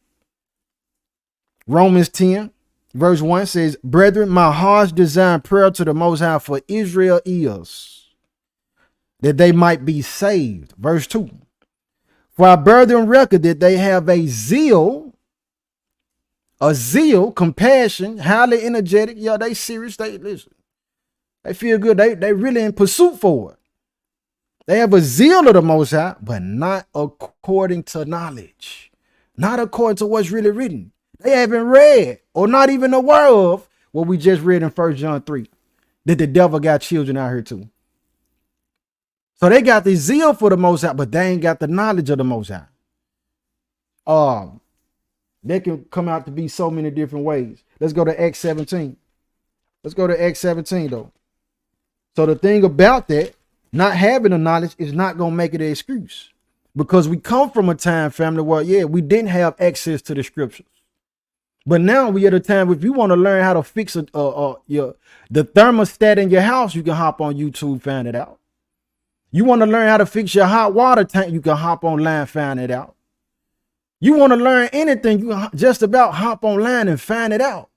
Romans 10, verse 1 says, brethren, my heart's desire and prayer to the Most High for Israel is that they might be saved. Verse 2. For our brethren record that they have a zeal, compassion, highly energetic. Yeah, they serious. They listen. They feel good. They really in pursuit for it. They have a zeal of the Most High, but not according to knowledge. Not according to what's really written. They haven't read or not even aware of what we just read in 1 John 3. That the devil got children out here too. So they got the zeal for the Most High, but they ain't got the knowledge of the Most High. They can come out to be so many different ways. Let's go to Acts 17. Let's go to Acts 17 though. So the thing about that, not having the knowledge is not going to make it an excuse, because we come from a time, family, where, yeah, we didn't have access to the scriptures. But now we at a time, if you want to learn how to fix the thermostat in your house, you can hop on YouTube, find it out. You want to learn how to fix your hot water tank, you can hop online, find it out. You want to learn anything, you can just about hop online and find it out.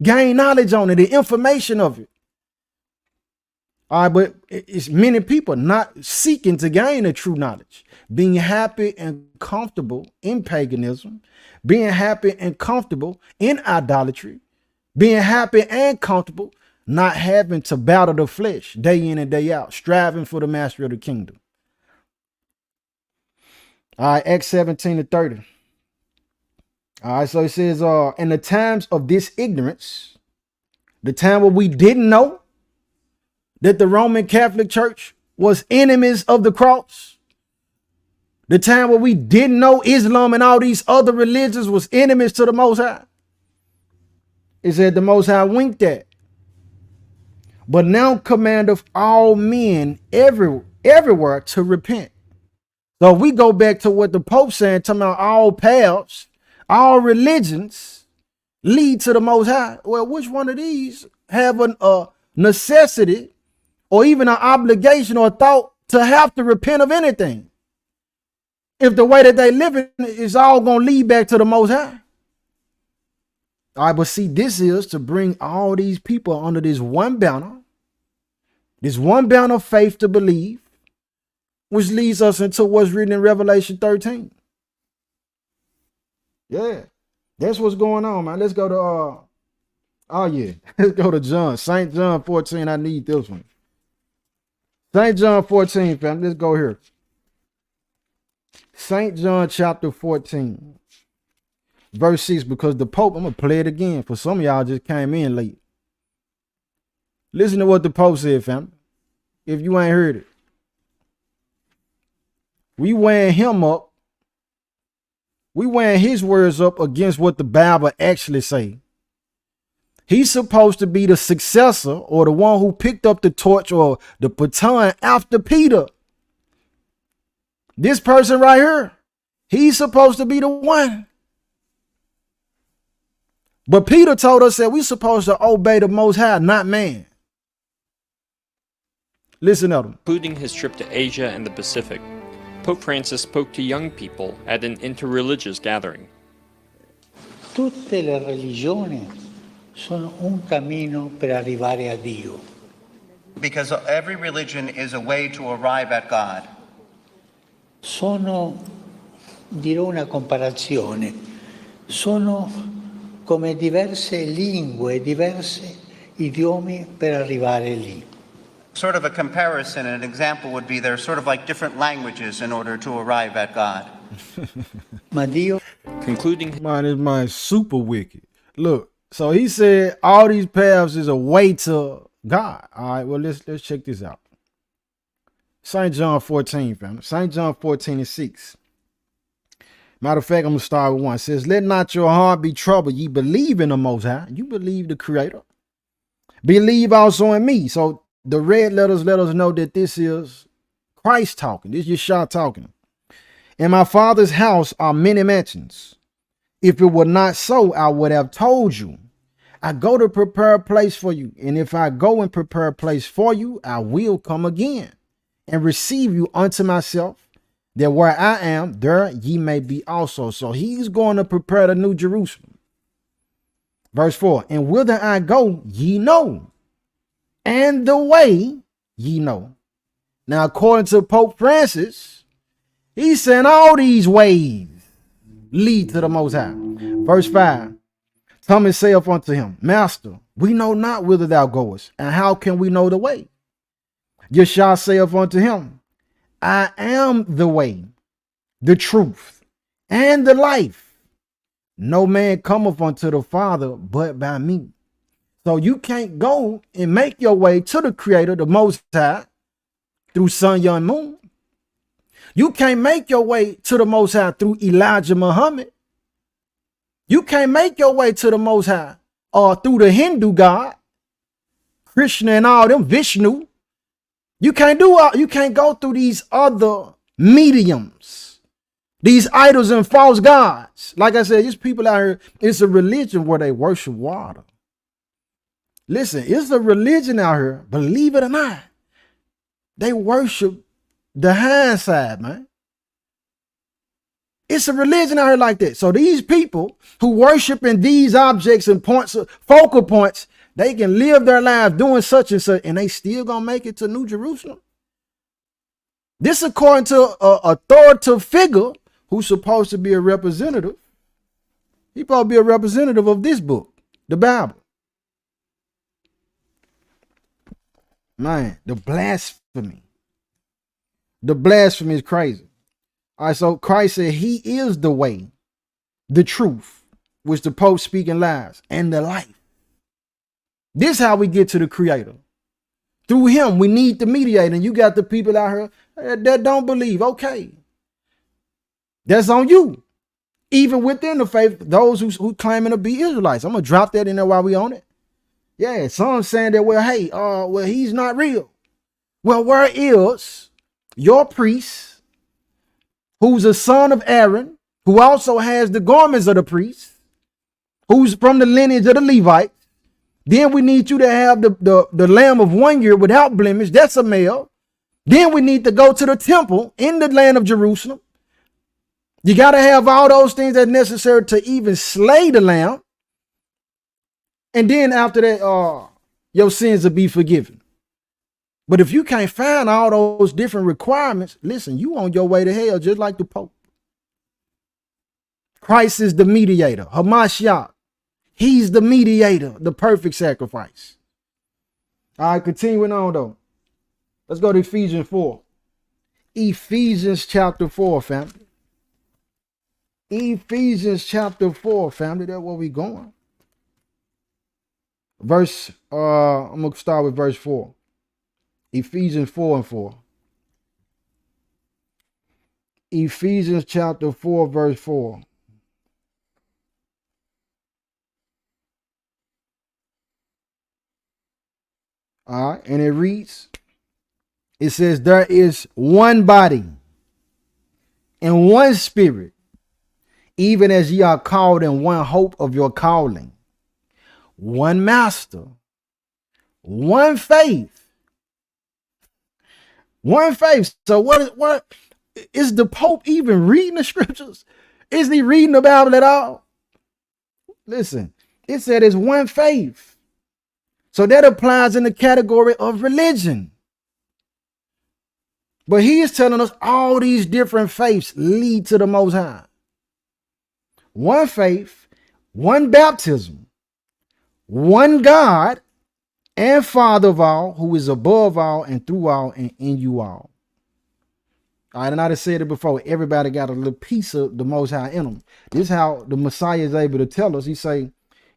Gain knowledge on it, the information of it. All right, but it's many people not seeking to gain the true knowledge, being happy and comfortable in paganism, being happy and comfortable in idolatry, being happy and comfortable not having to battle the flesh day in and day out, striving for the mastery of the kingdom. All right, Acts 17-30. All right, so it says, in the times of this ignorance, the time where we didn't know that the Roman Catholic Church was enemies of the cross, the time where we didn't know Islam and all these other religions was enemies to the Most High, it said the Most High winked at. But now commandeth all men everywhere to repent. So we go back to what the Pope saying, talking about all paths, all religions lead to the Most High. Well, which one of these have a necessity or even an obligation or a thought to have to repent of anything, if the way that they live in is all going to lead back to the Most High? All right, but see, this is to bring all these people under this one banner of faith to believe, which leads us into what's written in Revelation 13. Yeah, that's what's going on, man. Let's go to, let's go to John, St. John 14. I need this one. St. John 14, fam. Let's go here. St. John chapter 14. Verse 6, because the Pope, I'm going to play it again for some of y'all just came in late. Listen to what the Pope said, fam, if you ain't heard it. We weighing him up. We weighing his words up against what the Bible actually say. He's supposed to be the successor or the one who picked up the torch or the baton after Peter. This person right here, he's supposed to be the one. But Peter told us that we're supposed to obey the Most High, not man. Listen to him. Including his trip to Asia and the Pacific, Pope Francis spoke to young people at an interreligious gathering. Tutte le religioni sono un cammino per arrivare a Dio. Because every religion is a way to arrive at God. Sono, dirò una comparazione, sono come diverse lingue, diversi idiomi per arrivare lì. Sort of a comparison, an example would be they're sort of like different languages in order to arrive at God. Ma Dio, Concluding Mine is super wicked. Look, so he said all these paths is a way to God. All right, well, let's check this out. St. John 14, fam. St. John 14:6. Matter of fact, I'm going to start with 1. It says, let not your heart be troubled. Ye believe in the Most High. You believe the Creator. Believe also in me. So the red letters let us know that this is Christ talking. This is Yeshua talking. In my Father's house are many mansions. If it were not so, I would have told you. I go to prepare a place for you. And if I go and prepare a place for you, I will come again and receive you unto myself, that where I am, there ye may be also. So he's going to prepare the new Jerusalem. Verse 4, and whither I go, ye know, and the way ye know. Now, according to Pope Francis, he's saying all these ways lead to the Most High. Verse 5, Thomas saith unto him, Master, we know not whither thou goest, and how can we know the way? Yeshua saith unto him, I am the way, the truth, and the life. No man cometh unto the Father but by me. So you can't go and make your way to the Creator, the Most High, through sun, young moon. You can't make your way to the Most High through Elijah Muhammad. You can't make your way to the Most High or through the Hindu God, Krishna and all them, Vishnu. You can't go through these other mediums, these idols and false gods. Like I said, these people out here, it's a religion where they worship water. Listen, it's a religion out here, believe it or not. They worship the hindsight, man. It's a religion out here like that. So these people who worship in these objects and points, focal points, they can live their lives doing such and such, and they still gonna make it to New Jerusalem. This according to an authoritative figure who's supposed to be a representative. He supposed to be a representative of this book, the Bible. Man, the blasphemy. The blasphemy is crazy. All right, so Christ said he is the way, the truth, which the Pope speaking lies, and the life. This is how we get to the Creator. Through him, we need the mediator. And you got the people out here that don't believe. Okay. That's on you. Even within the faith, those who claiming to be Israelites. I'm going to drop that in there while we on it. Yeah, some saying that, well, hey, he's not real. Well, where is your priest, who's a son of Aaron, who also has the garments of the priest, who's from the lineage of the Levite? Then we need you to have the lamb of 1 year without blemish. That's a male. Then we need to go to the temple in the land of Jerusalem. You got to have all those things that's necessary to even slay the lamb. And then after that, your sins will be forgiven. But if you can't find all those different requirements, listen, you on your way to hell just like the Pope. Christ is the mediator, Hamashiach. He's the mediator, the perfect sacrifice. All right, continuing on though. Let's go to Ephesians 4. Ephesians chapter 4, family. Ephesians chapter 4, family. That's where we going. I'm going to start with verse 4. Ephesians 4 and 4. Ephesians chapter 4, verse 4. All right, and it reads, it says, there is one body and one spirit, even as ye are called in one hope of your calling, one master, one faith, one faith. So what is the Pope even reading the scriptures? Is he reading the Bible at all? Listen, it said it's one faith. So that applies in the category of religion. But he is telling us all these different faiths lead to the Most High. One faith, one baptism, one God and Father of all, who is above all and through all and in you all. All right, and I just said it before, everybody got a little piece of the Most High in them. This is how the Messiah is able to tell us. He say,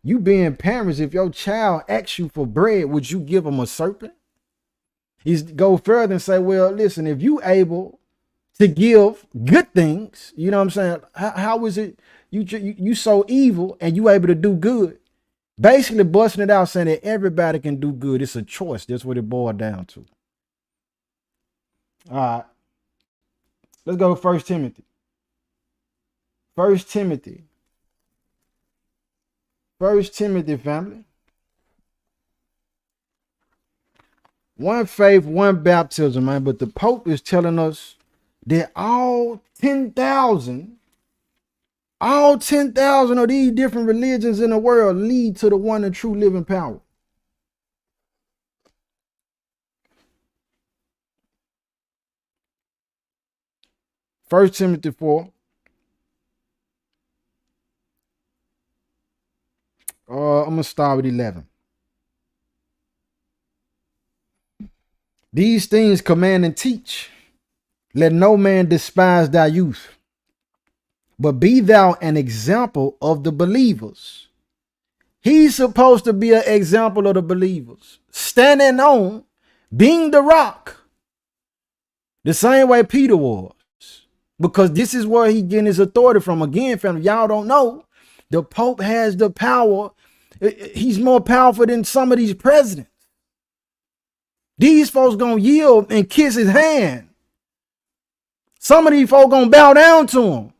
you being parents, if your child asks you for bread, would you give him a serpent? He's go further and say, well, listen, if you able to give good things, you know what I'm saying? How is it you so evil and you able to do good? Basically busting it out, saying that everybody can do good. It's a choice. That's what it boiled down to. All right. Let's go to 1 Timothy. 1 Timothy. 1 Timothy, family. One faith, one baptism, man. But the Pope is telling us that all 10,000 of these different religions in the world lead to the one and true living power. First Timothy 4. I'm going to start with 11. These things command and teach. Let no man despise thy youth, but be thou an example of the believers. He's supposed to be an example of the believers, standing on, being the rock, The same way Peter was. Because this is where he getting his authority from. Again, family, y'all don't know. The Pope has the power. He's more powerful than some of these presidents. These folks gonna yield and kiss his hand. Some of these folks gonna bow down to him.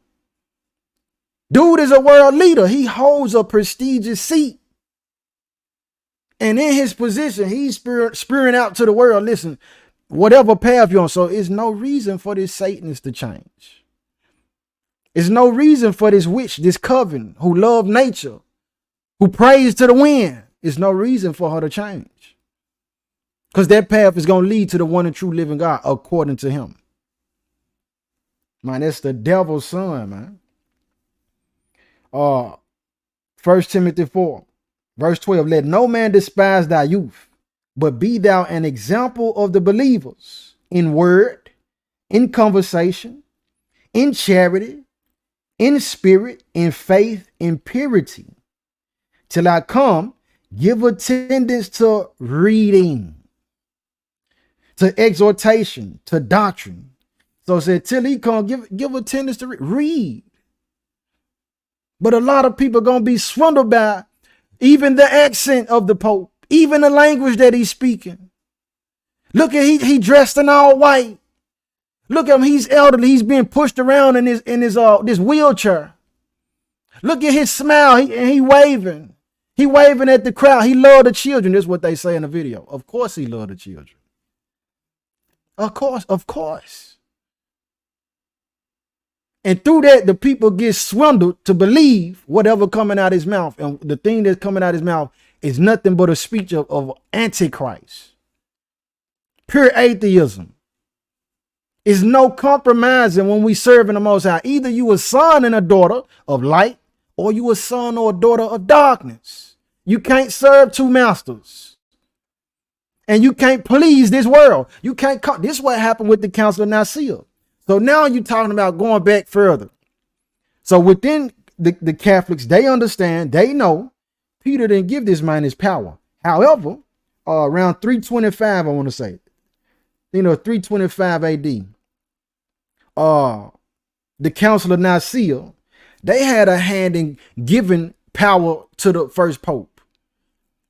Dude is a world leader. He holds a prestigious seat. And in his position, he's spewing out to the world, listen, whatever path you're on. So it's no reason for this Satanist to change. It's no reason for this witch, this coven who love nature, who prays to the wind. It's no reason for her to change. Because that path is going to lead to the one and true living God according to him. Man, that's the devil's son, man. 1 Timothy 4, verse 12. Let no man despise thy youth, but be thou an example of the believers in word, in conversation, in charity, in spirit, in faith, in purity. Till I come, give attendance to reading, to exhortation, to doctrine. So it said, till he come, give attendance to read. But a lot of people are going to be swindled by even the accent of the Pope, even the language that he's speaking. Look at he dressed in all white. Look at him, he's elderly. He's being pushed around in this wheelchair. Look at his smile. He waving. He waving at the crowd. He loved the children. This is what they say in the video. Of course he loved the children. Of course. And through that, the people get swindled to believe whatever coming out his mouth. And the thing that's coming out his mouth is nothing but a speech of Antichrist. Pure atheism. Is no compromising when we serve in the Most High. Either you a son and a daughter of light, or you a son or a daughter of darkness. You can't serve two masters. And you can't please this world. You can't come. This is what happened with the Council of Nicaea. So now you're talking about going back further. So within the Catholics, they understand, they know Peter didn't give this man his power. However, around 325, I want to say, 325 AD, the Council of Nicaea, they had a hand in giving power to the first Pope.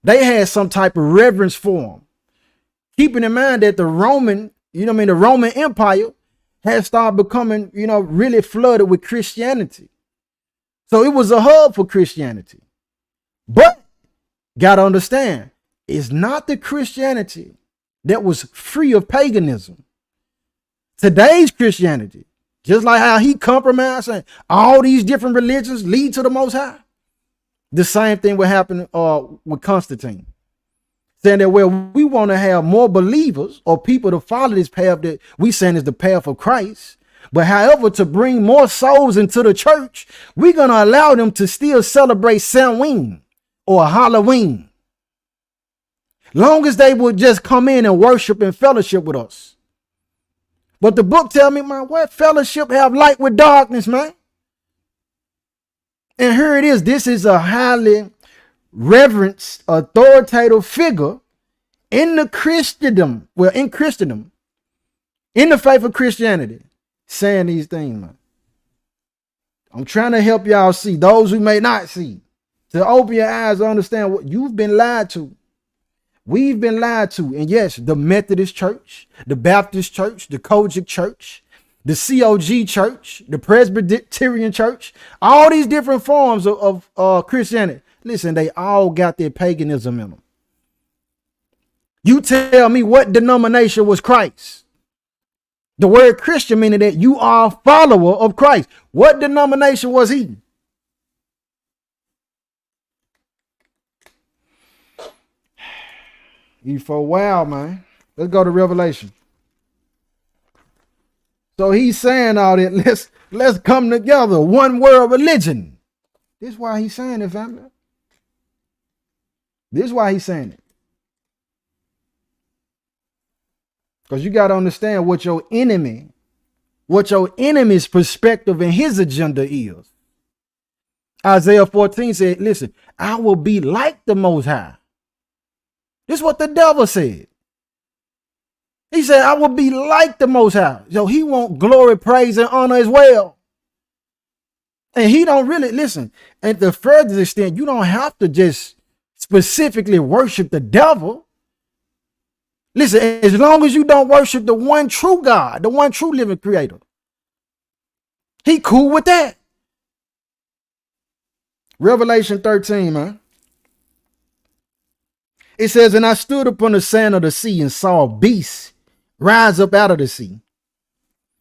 They had some type of reverence for him. Keeping in mind that the Roman Empire had started becoming, really flooded with Christianity. So it was a hub for Christianity. But gotta understand, it's not the Christianity that was free of paganism. Today's Christianity, just like how he compromised and all these different religions lead to the Most High. The same thing will happen with Constantine. Saying that, well, we want to have more believers or people to follow this path that we saying is the path of Christ. But however, to bring more souls into the church, we're going to allow them to still celebrate Samhain or Halloween. Long as they would just come in and worship and fellowship with us. But the book tell me, man, what fellowship have light with darkness, man? And here it is. This is a highly reverenced, authoritative figure in the Christendom, in the faith of Christianity, saying these things, man. I'm trying to help y'all see, those who may not see, to open your eyes and understand what you've been lied to. We've been lied to. And yes, the Methodist Church, the Baptist Church, the Kojic Church, the COG Church, the Presbyterian Church, all these different forms of Christianity. Listen, they all got their paganism in them. You tell me what denomination was Christ. The word Christian meaning that you are a follower of Christ. What denomination was he? You for a while, man. Let's go to Revelation. So he's saying all that. Let's come together. One world religion. This is why he's saying it, family. This is why he's saying it. Because you got to understand what your enemy's perspective and his agenda is. Isaiah 14 said, listen, I will be like the Most High. This is what the devil said. He said, I will be like the Most High. So he want glory, praise, and honor as well. And he don't really, listen, at the furthest extent, you don't have to just specifically worship the devil. Listen, as long as you don't worship the one true God, the one true living creator, he cool with that. Revelation 13, man. It says, and I stood upon the sand of the sea and saw a beast rise up out of the sea,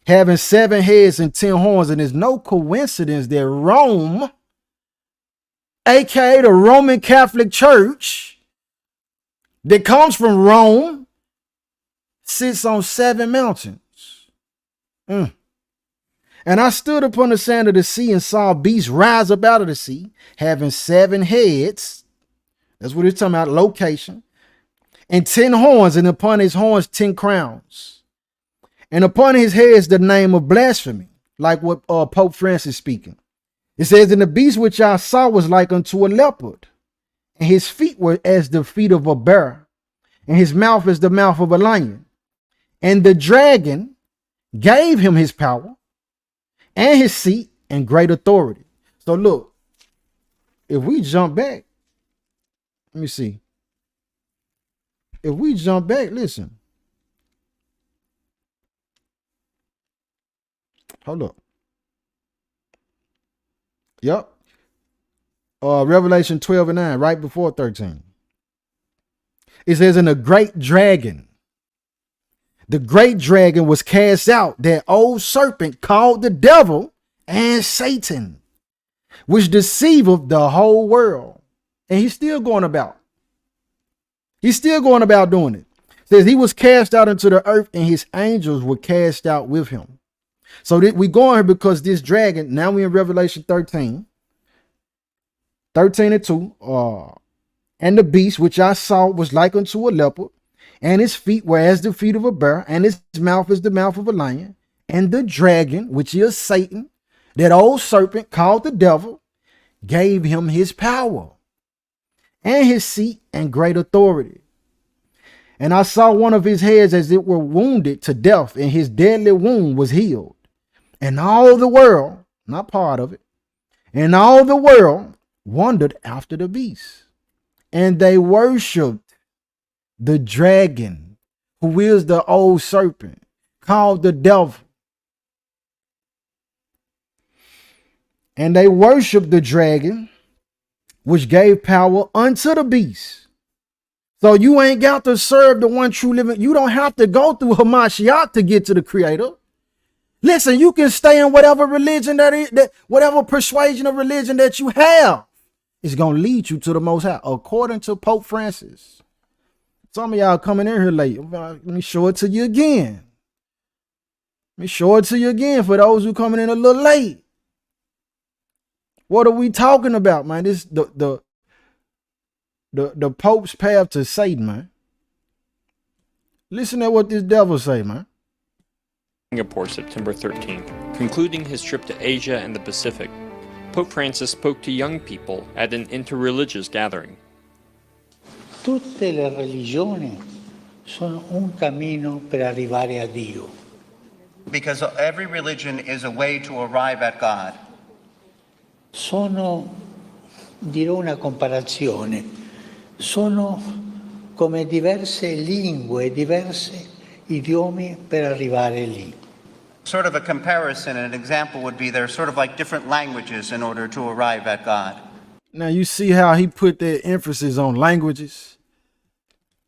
having 7 heads and 10 horns. And it's no coincidence that Rome, aka the Roman Catholic Church, that comes from Rome, sits on 7 mountains. And I stood upon the sand of the sea and saw a beast rise up out of the sea, having 7 heads. That's what it's talking about, location. And 10 horns, and upon his horns 10 crowns. And upon his heads the name of blasphemy, like what Pope Francis speaking. It says, and the beast which I saw was like unto a leopard, and his feet were as the feet of a bear, and his mouth as the mouth of a lion. And the dragon gave him his power and his seat and great authority. So look, if we jump back, let me see. If we jump back, listen. Hold up. Yep. Revelation 12 and 9, right before 13. It says, and the great dragon was cast out, that old serpent called the devil and Satan, which deceiveth the whole world. And he's still going about. He's still going about doing it. It says he was cast out into the earth, and his angels were cast out with him. So we go on here because this dragon, now we're in Revelation 13 and 2. And the beast which I saw was like unto a leopard, and his feet were as the feet of a bear, and his mouth as the mouth of a lion. And the dragon, which is Satan, that old serpent called the devil, gave him his power and his seat and great authority. And I saw one of his heads as it were wounded to death, and his deadly wound was healed. And all the world, not part of it, and all the world wondered after the beast. And they worshiped the dragon, who is the old serpent, called the devil. And they worshiped the dragon, which gave power unto the beast. So you ain't got to serve the one true living. You don't have to go through Hamashiach to get to the creator. Listen, you can stay in whatever religion whatever persuasion of religion that you have is going to lead you to the Most High, according to Pope Francis. Some of y'all coming in here late. Let me show it to you again. Let me show it to you again for those who coming in a little late. What are we talking about, man? This the Pope's path to Satan, man. Listen to what this devil say, man. Singapore, September 13th. Concluding his trip to Asia and the Pacific, Pope Francis spoke to young people at an interreligious gathering. Tutte le religioni sono un cammino per arrivare a Dio. Because every religion is a way to arrive at God. Sono, dirò una comparazione, sono come diverse lingue, diversi idiomi per arrivare lì. Sort of a comparison, an example would be they're sort of like different languages in order to arrive at God. Now you see how he put that emphasis on languages.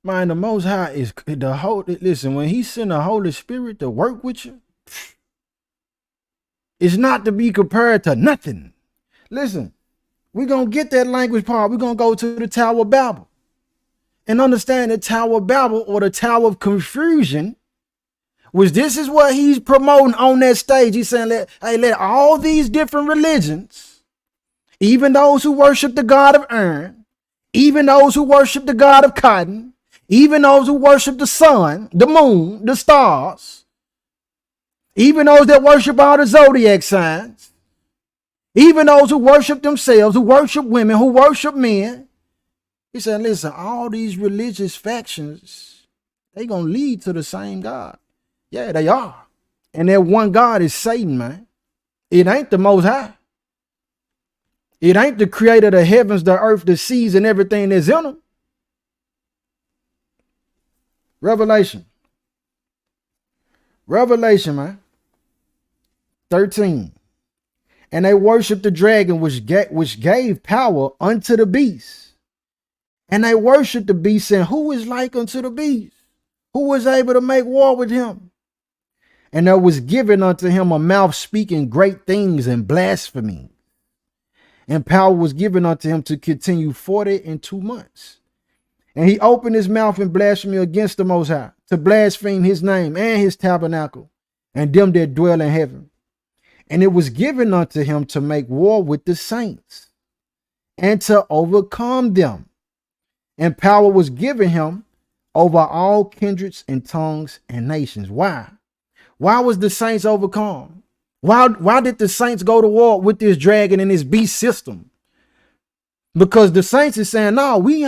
Man, the Most High is the whole. Listen, when he sent the Holy Spirit to work with you, it's not to be compared to nothing. Listen, we're going to get that language part. We're going to go to the Tower of Babel and understand the Tower of Babel, or the Tower of Confusion, which this is what he's promoting on that stage. He's saying, let all these different religions, even those who worship the god of iron, even those who worship the god of cotton, even those who worship the sun, the moon, the stars, even those that worship all the zodiac signs, even those who worship themselves, who worship women, who worship men. He said, listen, all these religious factions They gonna lead to the same God. Yeah, they are. And that one God is Satan, man. It ain't the Most High. It ain't the creator of the heavens, the earth, the seas, and everything that's in them. Revelation, man. 13. And they worshiped the dragon, which gave power unto the beast. And they worshiped the beast, saying, who is like unto the beast? Who was able to make war with him? And there was given unto him a mouth speaking great things and blasphemy. And power was given unto him to continue 42 months. And he opened his mouth in blasphemy against the Most High, to blaspheme his name and his tabernacle, and them that dwell in heaven. And it was given unto him to make war with the saints, and to overcome them. And power was given him over all kindreds and tongues and nations. Why? Why was the saints overcome? Why did the saints go to war with this dragon and this beast system? Because the saints is saying, no, we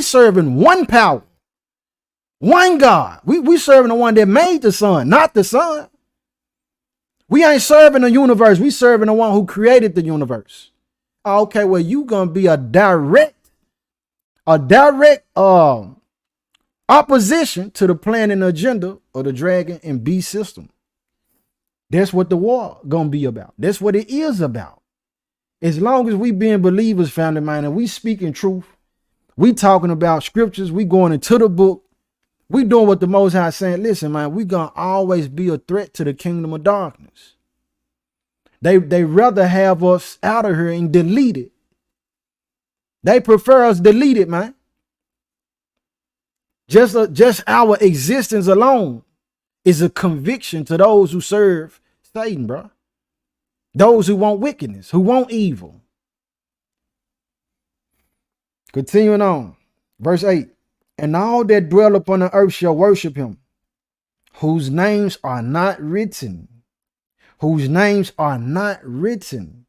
serving one power, one God. We serving the one that made the sun, not the sun. We ain't serving the universe. We serving the one who created the universe. Okay, well, you gonna be a direct opposition to the plan and agenda of the dragon and beast system. That's what the war gonna be about. That's what it is about. As long as we being believers, family man, and we speaking truth, we talking about scriptures, we going into the book, we doing what the Most High saying. Listen, man, we gonna always be a threat to the kingdom of darkness. They rather have us out of here and deleted. They prefer us deleted, man. Just our existence alone is a conviction to those who serve Satan, bro. Those who want wickedness, who want evil. Continuing on, verse 8. And all that dwell upon the earth shall worship him, whose names are not written. Whose names are not written.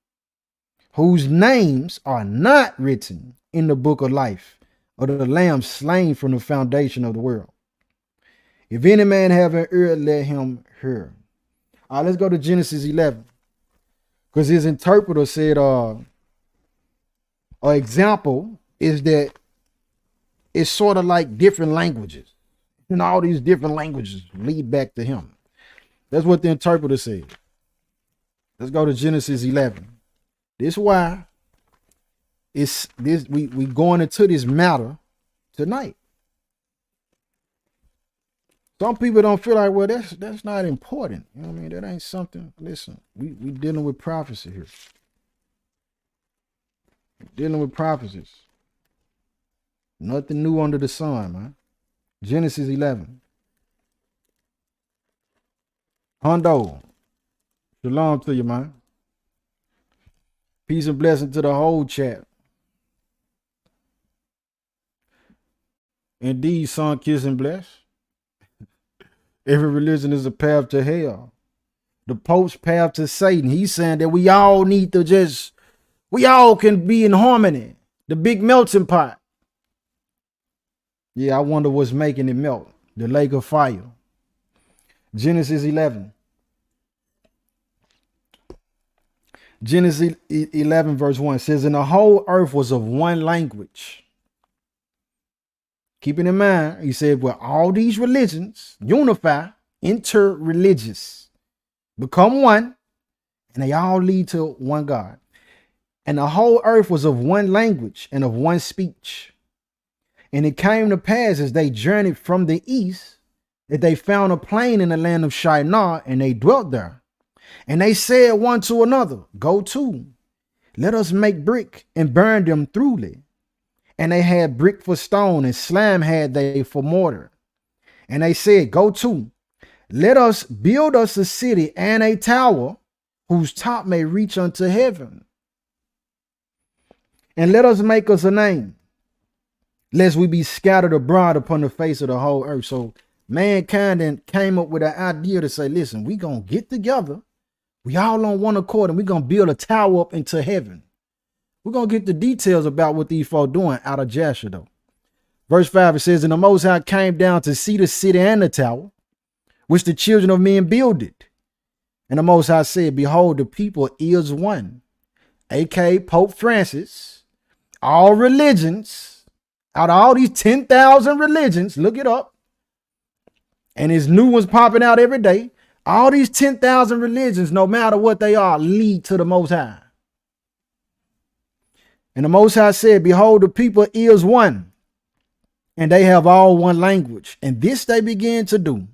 Whose names are not written in the book of life of the Lamb slain from the foundation of the world. If any man have an ear, let him hear. All right, let's go to Genesis 11. Because his interpreter said, an example is that it's sort of like different languages. And all these different languages lead back to him. That's what the interpreter said. Let's go to Genesis 11. This is why we going into this matter tonight. Some people don't feel like, well, that's not important. You know what I mean? That ain't something. Listen, we dealing with prophecy here. Dealing with prophecies. Nothing new under the sun, man. Genesis 11. Hondo. Shalom to you, man. Peace and blessing to the whole chat. Indeed, son, kiss and bless. Every religion is a path to hell. The Pope's path to Satan. He's saying that we all need to we all can be in harmony. The big melting pot. Yeah, I wonder what's making it melt. The lake of fire. Genesis 11. Genesis 11 verse 1 says, and the whole earth was of one language. Keeping in mind, he said, well, all these religions unify, interreligious, become one, and they all lead to one God. And the whole earth was of one language and of one speech. And it came to pass as they journeyed from the east that they found a plain in the land of Shinar, and they dwelt there. And they said one to another, go to, let us make brick and burn them thoroughly. And they had brick for stone, and slime had they for mortar. And they said, go to, let us build us a city and a tower whose top may reach unto heaven. And let us make us a name, lest we be scattered abroad upon the face of the whole earth. So mankind then came up with an idea to say, listen, we gonna get together. We all on one accord, and we're gonna build a tower up into heaven. We're gonna get the details about what these folk doing out of Jasher, though. Verse 5, it says, and the Most High came down to see the city and the tower, which the children of men builded. And the Most High said, behold, the people is one, aka Pope Francis, all religions, out of all these 10,000 religions, look it up, and his new ones popping out every day. All these 10,000 religions, no matter what they are, lead to the Most High. And the Most High said, behold, the people is one, and they have all one language. And this they began to do.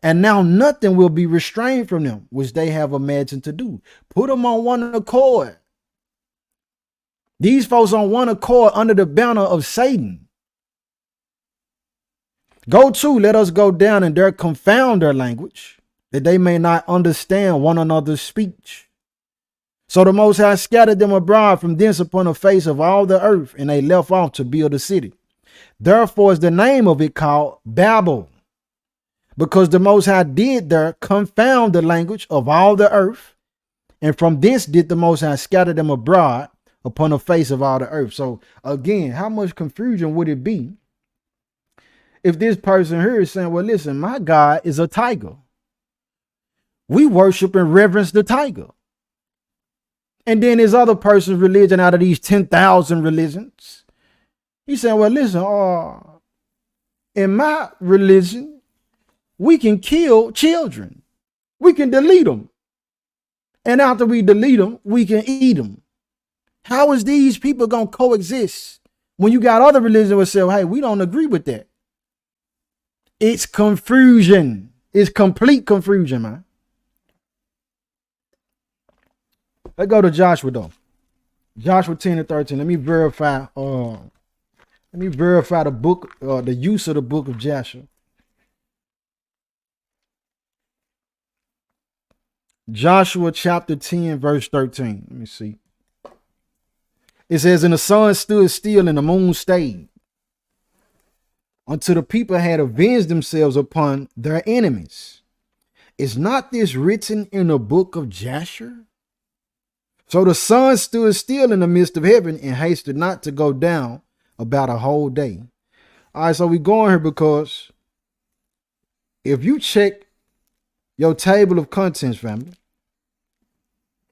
And now nothing will be restrained from them, which they have imagined to do. Put them on one accord. These folks on one accord under the banner of Satan. Go to, let us go down and there confound their language, that they may not understand one another's speech. So the Most High scattered them abroad from thence upon the face of all the earth, and they left off to build a city. Therefore is the name of it called Babel, because the Most High did there confound the language of all the earth, and from thence did the Most High scatter them abroad upon the face of all the earth. So again, how much confusion would it be if this person here is saying, well, listen, my God is a tiger. We worship and reverence the tiger. And then his other person's religion out of these 10,000 religions, he's saying, well, listen, in my religion, we can kill children. We can delete them. And after we delete them, we can eat them. How is these people going to coexist when you got other religions that say, hey, we don't agree with that? It's confusion. It's complete confusion, man. Let's go to Joshua though. Joshua 10 and 13. Let me verify the book, the use of the book of Joshua. Joshua chapter 10, verse 13. Let me see. It says, and the sun stood still and the moon stayed, until the people had avenged themselves upon their enemies. Is not this written in the book of Joshua? So the sun stood still in the midst of heaven and hasted not to go down about a whole day. All right, so we going here because if you check your table of contents, family,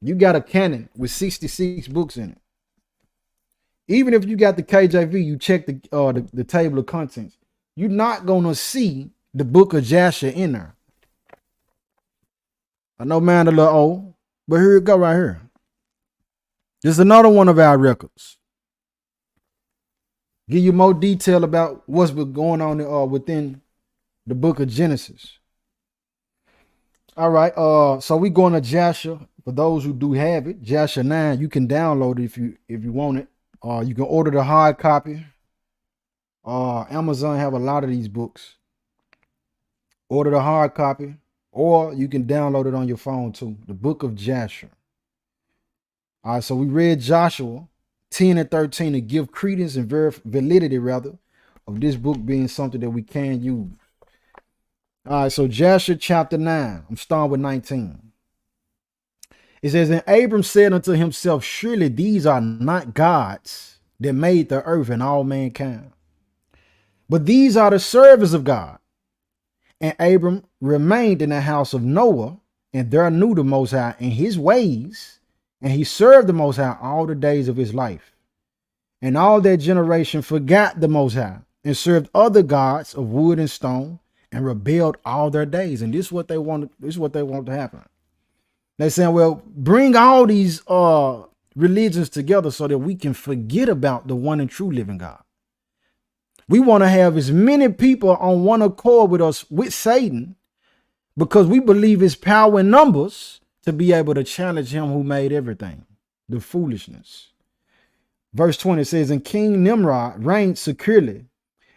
you got a canon with 66 books in it. Even if you got the KJV, you check the table of contents, you're not going to see the book of Joshua in there. I know mine a little old, but here it go right here. This is another one of our records. Give you more detail about what's been going on within the book of Genesis. All right, so we going to Joshua. For those who do have it, Joshua 9, you can download it if you want it. You can order the hard copy. Amazon have a lot of these books. Order the hard copy, or you can download it on your phone too. The book of Joshua. All right, so we read Joshua 10 and 13 to give credence and validity, rather, of this book being something that we can use. All right, so Joshua chapter 9, I'm starting with 19. It says, and Abram said unto himself, surely these are not gods that made the earth and all mankind, but these are the servants of God. And Abram remained in the house of Noah, and there knew the Most High and his ways, and he served the Most High all the days of his life. And all that generation forgot the Most High and served other gods of wood and stone and rebelled all their days. And this is what they want. This is what they want to happen. They're saying, well, bring all these religions together so that we can forget about the one and true living God. We want to have as many people on one accord with us, with Satan, because we believe his power in numbers to be able to challenge him who made everything. The foolishness. Verse 20 says, and King Nimrod reigned securely,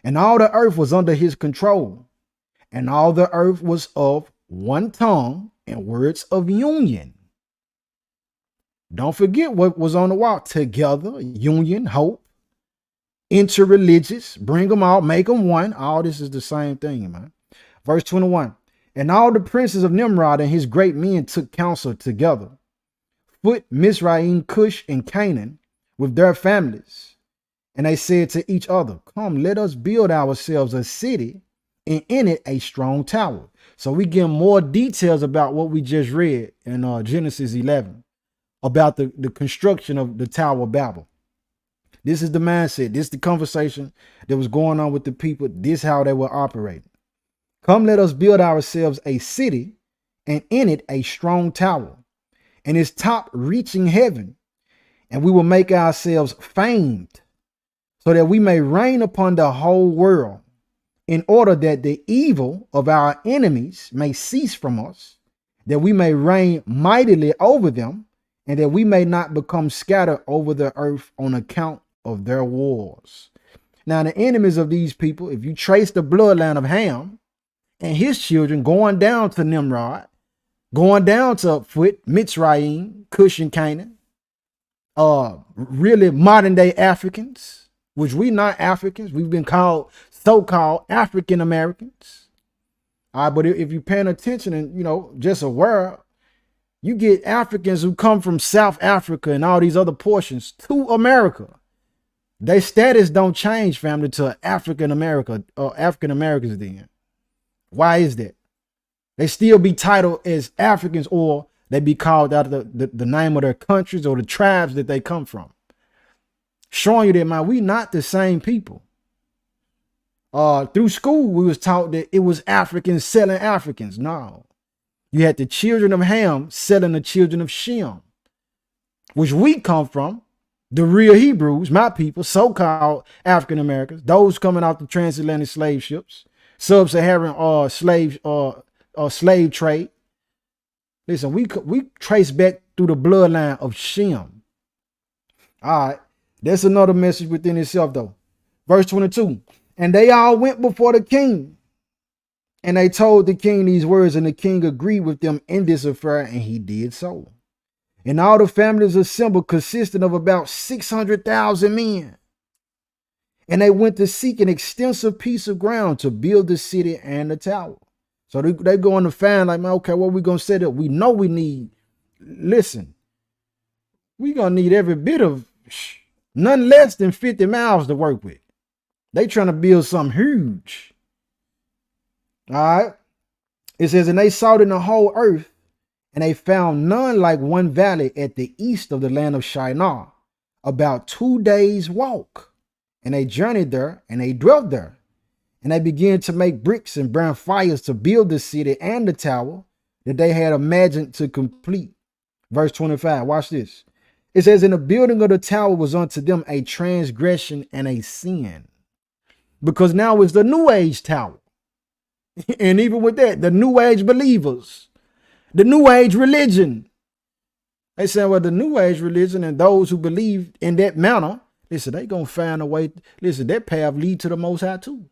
and all the earth was under his control, and all the earth was of one tongue and words of union. Don't forget what was on the wall. Together, union, hope, interreligious, bring them all, make them one. All this is the same thing, man. Verse 21. And all the princes of Nimrod and his great men took counsel together, Put Mizraim, Cush, and Canaan with their families, And they said to each other, come, let us build ourselves a city, and in it a strong tower. So we get more details about what we just read in Genesis 11 about the construction of the Tower of Babel. This is the mindset. This is the conversation that was going on with the people. This is how they were operating. Come, let us build ourselves a city, and in it a strong tower, and its top reaching heaven, and we will make ourselves famed, so that we may reign upon the whole world, in order that the evil of our enemies may cease from us, that we may reign mightily over them, and that we may not become scattered over the earth on account of their wars. Now, the enemies of these people, if you trace the bloodline of Ham and his children going down to Nimrod, going down to Phut, Mitzrayim, Cush, and Canaan, really modern day Africans, which we not Africans. We've been called so-called African Americans. All right, but if you're paying attention and, you know, just aware, you get Africans who come from South Africa and all these other portions to America. Their status don't change, family, to African America or African Americans then. Why is that? They still be titled as Africans, or they be called out of the name of their countries or the tribes that they come from. Showing you that, man, we not the same people. Through school, we was taught that it was Africans selling Africans. No. You had the children of Ham selling the children of Shem, which we come from. The real Hebrews, my people, so-called African Americans, those coming off the transatlantic slave ships, sub-Saharan slave trade. Listen, we trace back through the bloodline of Shem. All right, that's another message within itself, though. Verse 22, and they all went before the king, and they told the king these words, and the king agreed with them in this affair, and he did so. And all the families assembled, consisting of about 600,000 men. And they went to seek an extensive piece of ground to build the city and the tower. So they going to find, like, man, okay, what we going to set up? We know we need, listen, we going to need every bit of, none less than 50 miles to work with. They trying to build something huge. All right. It says, and they sought in the whole earth, and they found none like one valley at the east of the land of Shinar, about 2 days' walk. And they journeyed there, and they dwelt there. And they began to make bricks and burn fires to build the city and the tower that they had imagined to complete. Verse 25, watch this. It says, and the building of the tower was unto them a transgression and a sin, because now it's the New Age tower. And even with that, the New Age believers, the New Age religion. They say, well, the New Age religion and those who believe in that manner, listen, they going to find a way. Listen, that path lead to the Most High too.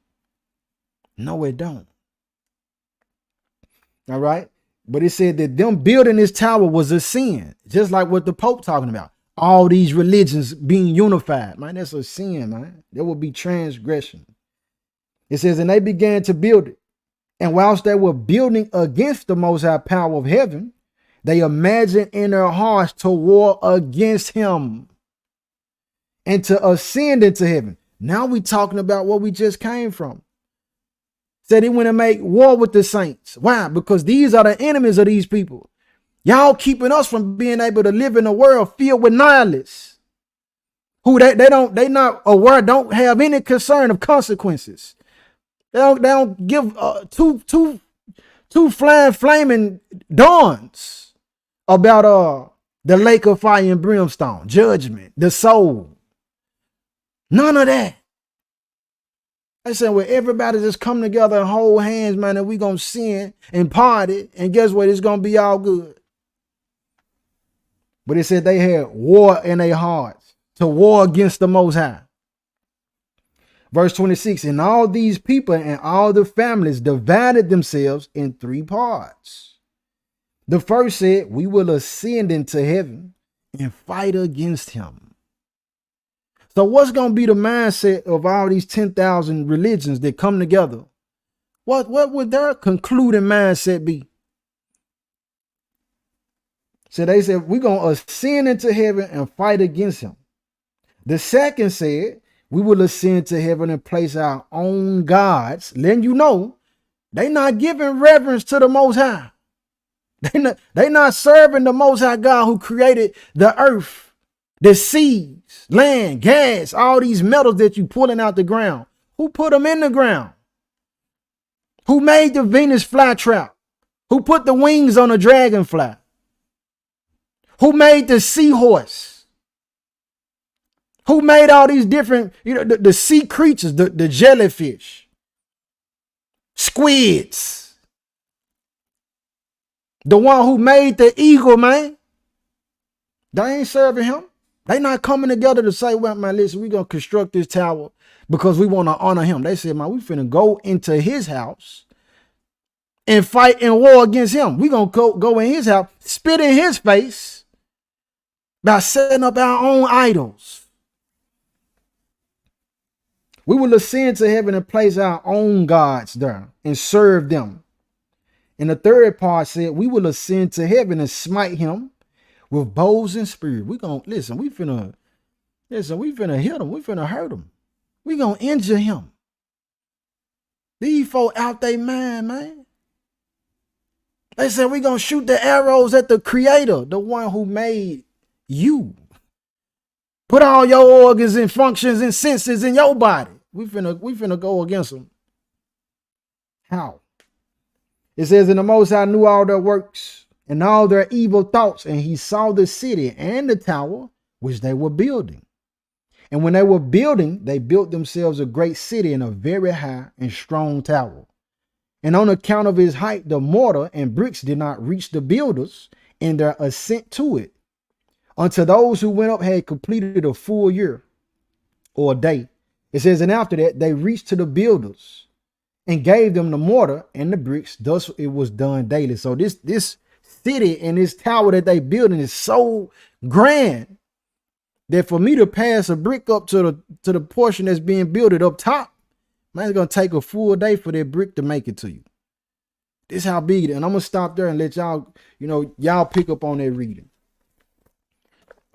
No, it don't. All right. But it said that them building this tower was a sin, just like what the Pope talking about. All these religions being unified, man, that's a sin, man. There will be transgression. It says, and they began to build it. And whilst they were building against the Most High power of heaven, they imagined in their hearts to war against him and to ascend into heaven. Now we talking about what we just came from. Said he went and make war with the saints. Why? Because these are the enemies of these people. Y'all keeping us from being able to live in a world filled with nihilists who they not aware, don't have any concern of consequences. They don't give two flaming dawns about the lake of fire and brimstone, judgment, the soul. None of that. They said, well, everybody just come together and hold hands, man, and we gonna sin and party, and guess what? It's gonna be all good. But it said they had war in their hearts to war against the Most High. Verse 26, and all these people and all the families divided themselves in 3 parts. The first said, we will ascend into heaven and fight against him. So what's going to be the mindset of all these 10,000 religions that come together? What would their concluding mindset be? So they said, we're going to ascend into heaven and fight against him. The second said, we will ascend to heaven and place our own gods, letting you know they not giving reverence to the Most High. They not serving the Most High God who created the earth, the seas, land, gas, all these metals that you pulling out the ground. Who put them in the ground? Who made the Venus flytrap? Who put the wings on a dragonfly? Who made the seahorse? Who made all these different, the sea creatures, the jellyfish, squids? The one who made the eagle, man. They ain't serving him. They not coming together to say, well, man, listen, we going to construct this tower because we want to honor him. They said, man, we finna go into his house and fight in war against him. We going to go in his house, spit in his face by setting up our own idols. We will ascend to heaven and place our own gods there and serve them. And the third part said, we will ascend to heaven and smite him with bows and spears. We gonna listen. We finna hit him. We finna hurt him. We gonna injure him. These folk out they mind, man. They said we gonna shoot the arrows at the Creator, the one who made you. Put all your organs and functions and senses in your body. We finna go against them. How? It says, and the Most High knew all their works and all their evil thoughts, and he saw the city and the tower which they were building. And when they were building, they built themselves a great city and a very high and strong tower. And on account of his height, the mortar and bricks did not reach the builders in their ascent to it, until those who went up had completed a full year or a day. It says, and after that, they reached to the builders and gave them the mortar and the bricks. Thus it was done daily. So this city and this tower that they building is so grand that for me to pass a brick up to the portion that's being built up top, man, it's gonna take a full day for that brick to make it to you. This is how big it is. And I'm gonna stop there and let y'all, y'all pick up on that reading.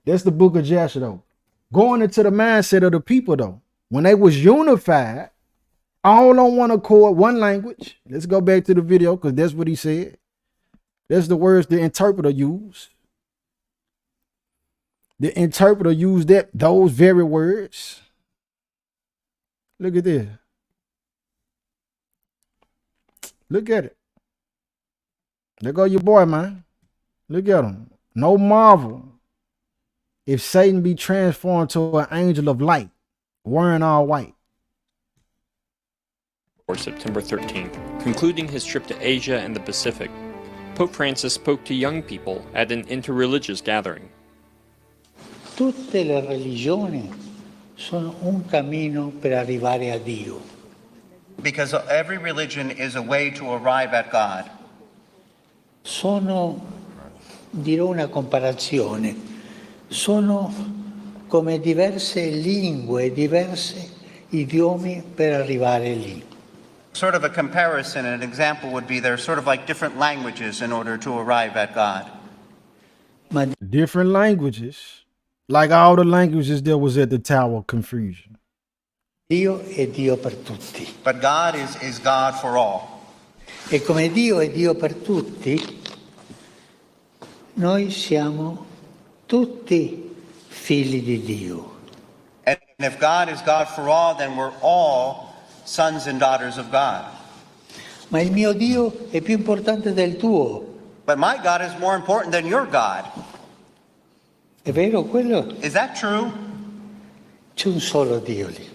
That's the book of Jasher though. Going into the mindset of the people though, when they was unified, all on one accord, one language. Let's go back to the video because that's what he said. That's the words the interpreter used. The interpreter used those very words. Look at this. Look at it. There go your boy, man. Look at him. No marvel if Satan be transformed to an angel of light, wearing all white. Or September 13th, concluding his trip to Asia and the Pacific, Pope Francis spoke to young people at an interreligious gathering. Tutte le religioni sono un cammino per arrivare a Dio. Because every religion is a way to arrive at God. Dirò una comparazione, sono come diverse lingue, diversi idiomi per arrivare lì. Sort of a comparison, an example would be they're sort of like different languages in order to arrive at God. Different languages, like all the languages that was at the Tower of Confusion. Dio è Dio per tutti. But God is God for all. E come Dio è Dio per tutti, noi siamo tutti figli di Dio. And if God is God for all, then we're all sons and daughters of God. Ma il mio Dio è più importante del tuo. But my God is more important than your God. È vero quello? Is that true? C'è un solo Dio lì.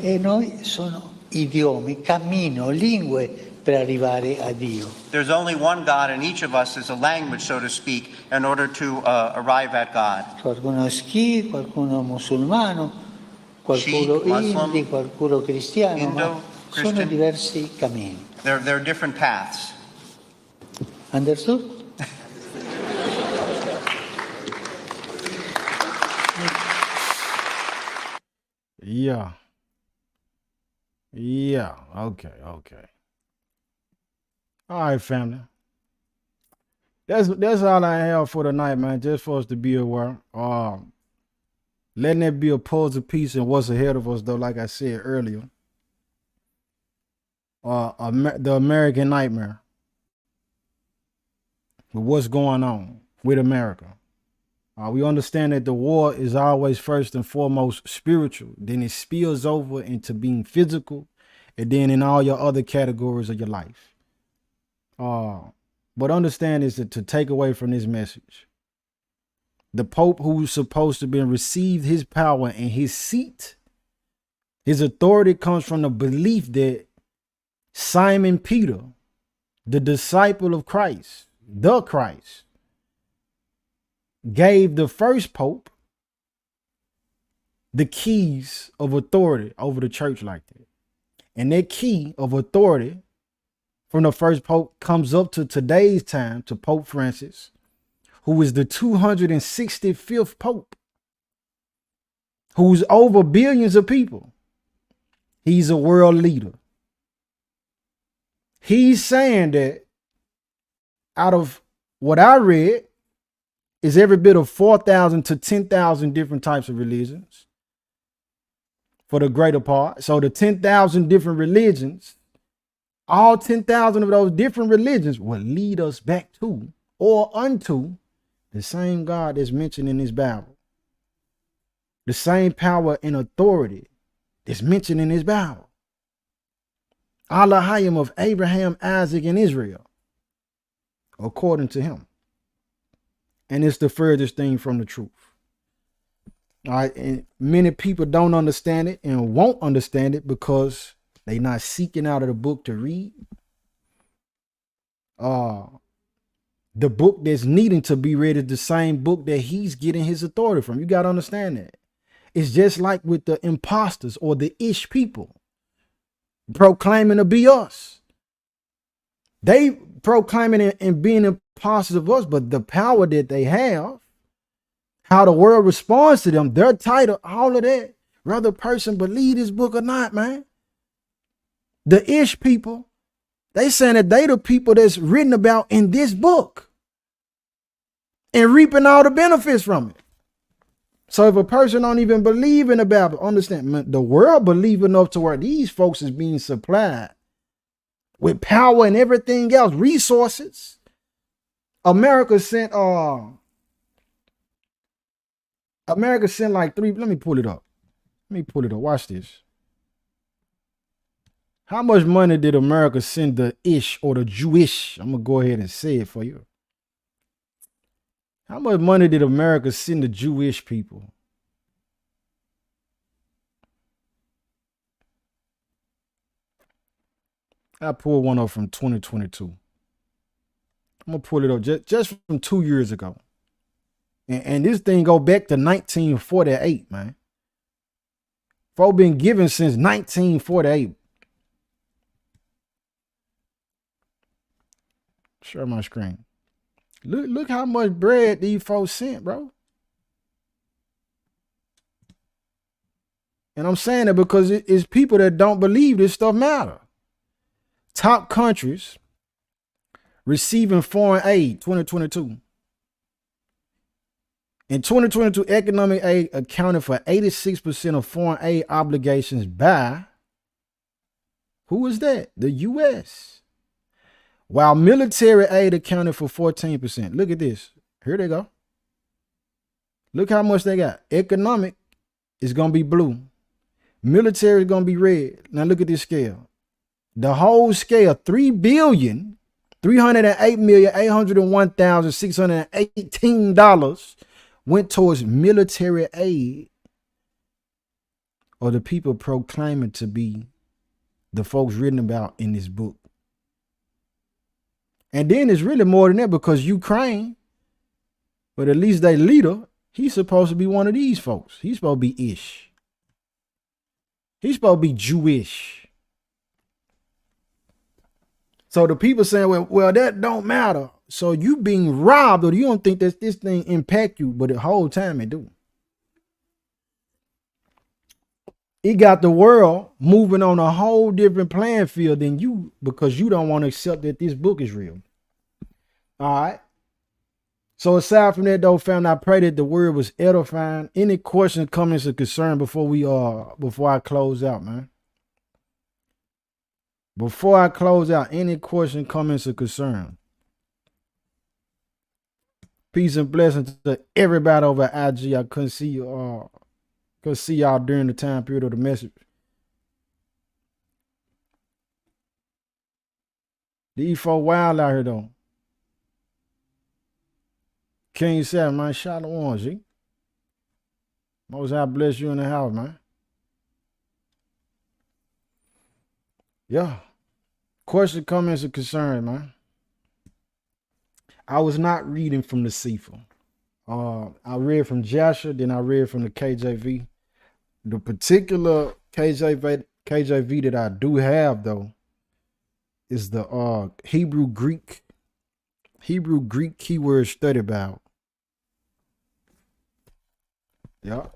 E noi sono idiomi, cammino, lingue per arrivare a Dio. There's only one God, and each of us is a language, so to speak, in order to arrive at God. Qualcuno è Sikh, qualcuno musulmano, qualcuno hindi, qualcuno cristiano, Indo, ma sono Christian. diversi cammini. There are different paths. Understood? Yeah. Okay. All right, family. That's all I have for tonight, man. Just for us to be aware. letting that be a puzzle piece in what's ahead of us, though, like I said earlier. The American nightmare. With what's going on with America. We understand that the war is always first and foremost spiritual. Then it spills over into being physical, and then in all your other categories of your life. But understand is that to take away from this message, the Pope who's supposed to be received his power and his seat, his authority comes from the belief that Simon Peter, the disciple of Christ, the Christ, gave the first Pope the keys of authority over the church like that. And that key of authority from the first Pope comes up to today's time to Pope Francis, who is the 265th Pope, who's over billions of people. He's a world leader. He's saying that out of what I read is every bit of 4,000 to 10,000 different types of religions for the greater part. So the 10,000 different religions, all 10,000 of those different religions will lead us back to or unto the same God that's mentioned in this Bible. The same power and authority that's mentioned in this Bible. Elohim of Abraham, Isaac, and Israel, according to him. And it's the furthest thing from the truth. All right. And many people don't understand it and won't understand it because they're not seeking out of the book to read. The book that's needing to be read is the same book that he's getting his authority from. You got to understand that. It's just like with the imposters or the ish people proclaiming to be us. They proclaiming and being imposters of us, but the power that they have, how the world responds to them, their title, all of that, whether a person believe this book or not, man. The ish people, they saying that they the people that's written about in this book and reaping all the benefits from it. So if a person don't even believe in the Bible, understand, man, the world believe enough to where these folks is being supplied with power and everything else, resources. America sent like three, let me pull it up. Watch this. How much money did America send the ish or the Jewish? I'm gonna go ahead and say it for you. How much money did America send the Jewish people? I pulled one up from 2022. I'm gonna pull it up just from 2 years ago. And this thing go back to 1948, man. Folk been given since 1948. Share my screen. Look how much bread these folks sent, bro. And I'm saying that because it's people that don't believe this stuff matter. Top countries receiving foreign aid, 2022. In 2022, economic aid accounted for 86% of foreign aid obligations by, who is that? The U.S. While military aid accounted for 14%. Look at this. Here they go. Look how much they got. Economic is going to be blue. Military is going to be red. Now look at this scale. The whole scale, $3,308,801,618 went towards military aid, or the people proclaiming to be the folks written about in this book. And then it's really more than that, because Ukraine, but at least their leader, he's supposed to be one of these folks. He's supposed to be ish. He's supposed to be Jewish. So the people saying, well, that don't matter. So you being robbed, or you don't think that this thing impact you, but the whole time it do. It got the world moving on a whole different playing field than you, because you don't want to accept that this book is real. All right. So aside from that though, family, I pray that the word was edifying. Any questions, comments, or concern before I close out, man? Before I close out, any questions, comments, or concern? Peace and blessings to everybody over at IG. I couldn't see y'all during the time period of the message. These folk wild out here though. King 7, man, Shalom, G. Most High bless you in the house, man. Yeah. Question, comments, or concern, man. I was not reading from the Sefer. I read from Joshua, then I read from the KJV. The particular KJV that I do have though is the Hebrew Greek keyword study Bible. Yeah.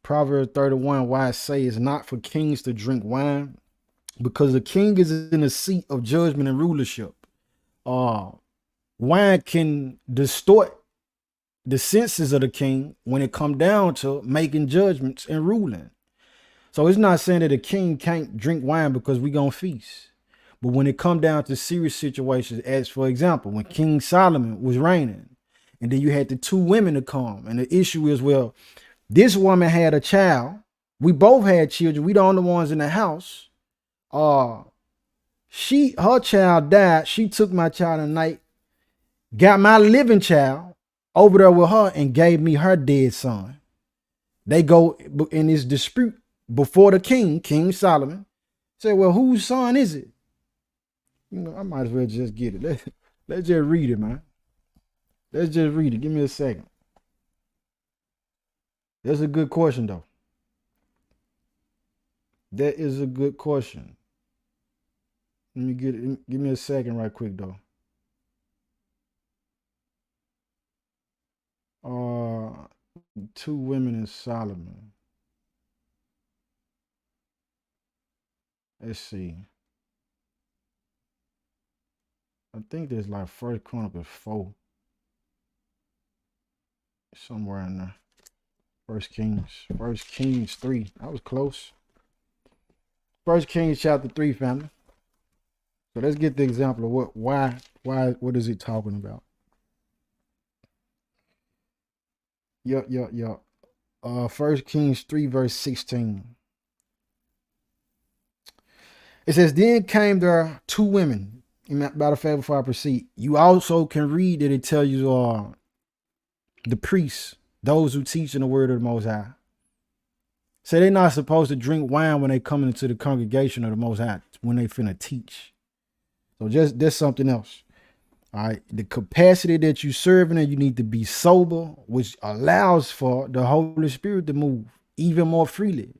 Proverbs 31, why I say it's not for kings to drink wine, because the king is in a seat of judgment and rulership. Wine can distort the senses of the king when it come down to making judgments and ruling. So it's not saying that a king can't drink wine because we gonna feast. But when it come down to serious situations, as for example, when King Solomon was reigning, and then you had the two women to come, and the issue is, well, this woman had a child. We both had children. We the only ones in the house. Her child died. She took my child at night, got my living child over there with her, and gave me her dead son. They go in this dispute before the king, King Solomon. Say, well, whose son is it? You know, I might as well just get it. Let's just read it, man. Let's just read it. Give me a second. That's a good question, though. That is a good question. Let me get it. Give me a second right quick, though. Two women in Solomon. Let's see. I think there's like 1 Chronicles 4. Somewhere in there. 1 Kings 3. I was close. 1 Kings chapter 3, family. So let's get the example of what is he talking about? Yup. 1 Kings 3, verse 16. It says, then came there two women. Matter of fact, before I proceed, you also can read that it tells you the priests, those who teach in the word of the Most High. Say they're not supposed to drink wine when they come into the congregation of the Most High, when they finna teach. So that's something else. All right. The capacity that you serving in, you need to be sober, which allows for the Holy Spirit to move even more freely,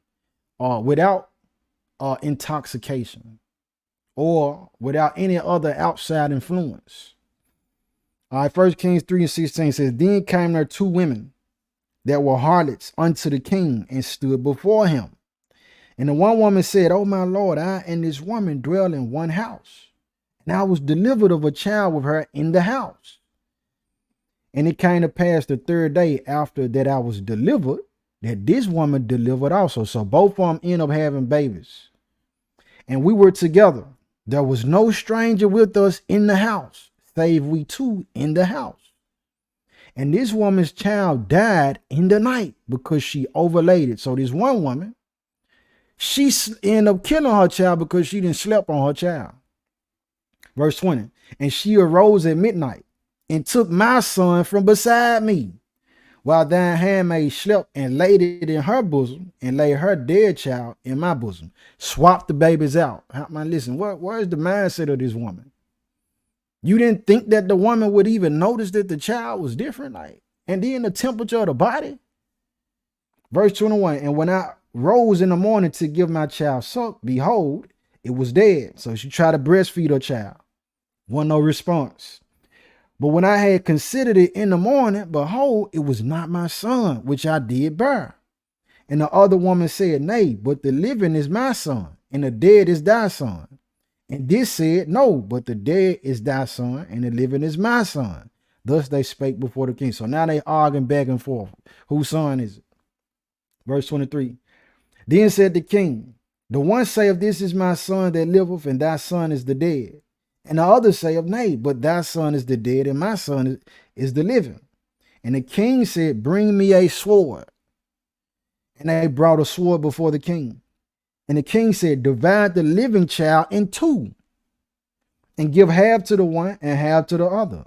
without intoxication or without any other outside influence. All right. 1 Kings 3 and 16 says, then came there two women that were harlots unto the king and stood before him. And the one woman said, oh my Lord, I and this woman dwell in one house. And I was delivered of a child with her in the house. And it came to pass the third day after that I was delivered, that this woman delivered also. So both of them end up having babies. And we were together. There was no stranger with us in the house, save we two in the house. And this woman's child died in the night because she overlaid it. So this one woman, she ended up killing her child because she didn't sleep on her child. Verse 20, and she arose at midnight and took my son from beside me, while thine handmaid slept, and laid it in her bosom, and laid her dead child in my bosom. Swap the babies out. Man, listen, where's the mindset of this woman? You didn't think that the woman would even notice that the child was different, like, and then the temperature of the body. Verse 21, and when I rose in the morning to give my child suck, behold, it was dead. So she tried to breastfeed her child. Wasn't no response. But when I had considered it in the morning, behold, it was not my son, which I did bear. And the other woman said, nay, but the living is my son. and the dead is thy son. And this said, no, but the dead is thy son, and the living is my son. Thus they spake before the king. So now they arguing back and forth. Whose son is it? Verse 23. Then said the king, the one saith, this is my son that liveth, and thy son is the dead. And the other saith, nay, but thy son is the dead, and my son is the living. And the king said, bring me a sword. And they brought a sword before the king. And the king said, divide the living child in two, and give half to the one and half to the other.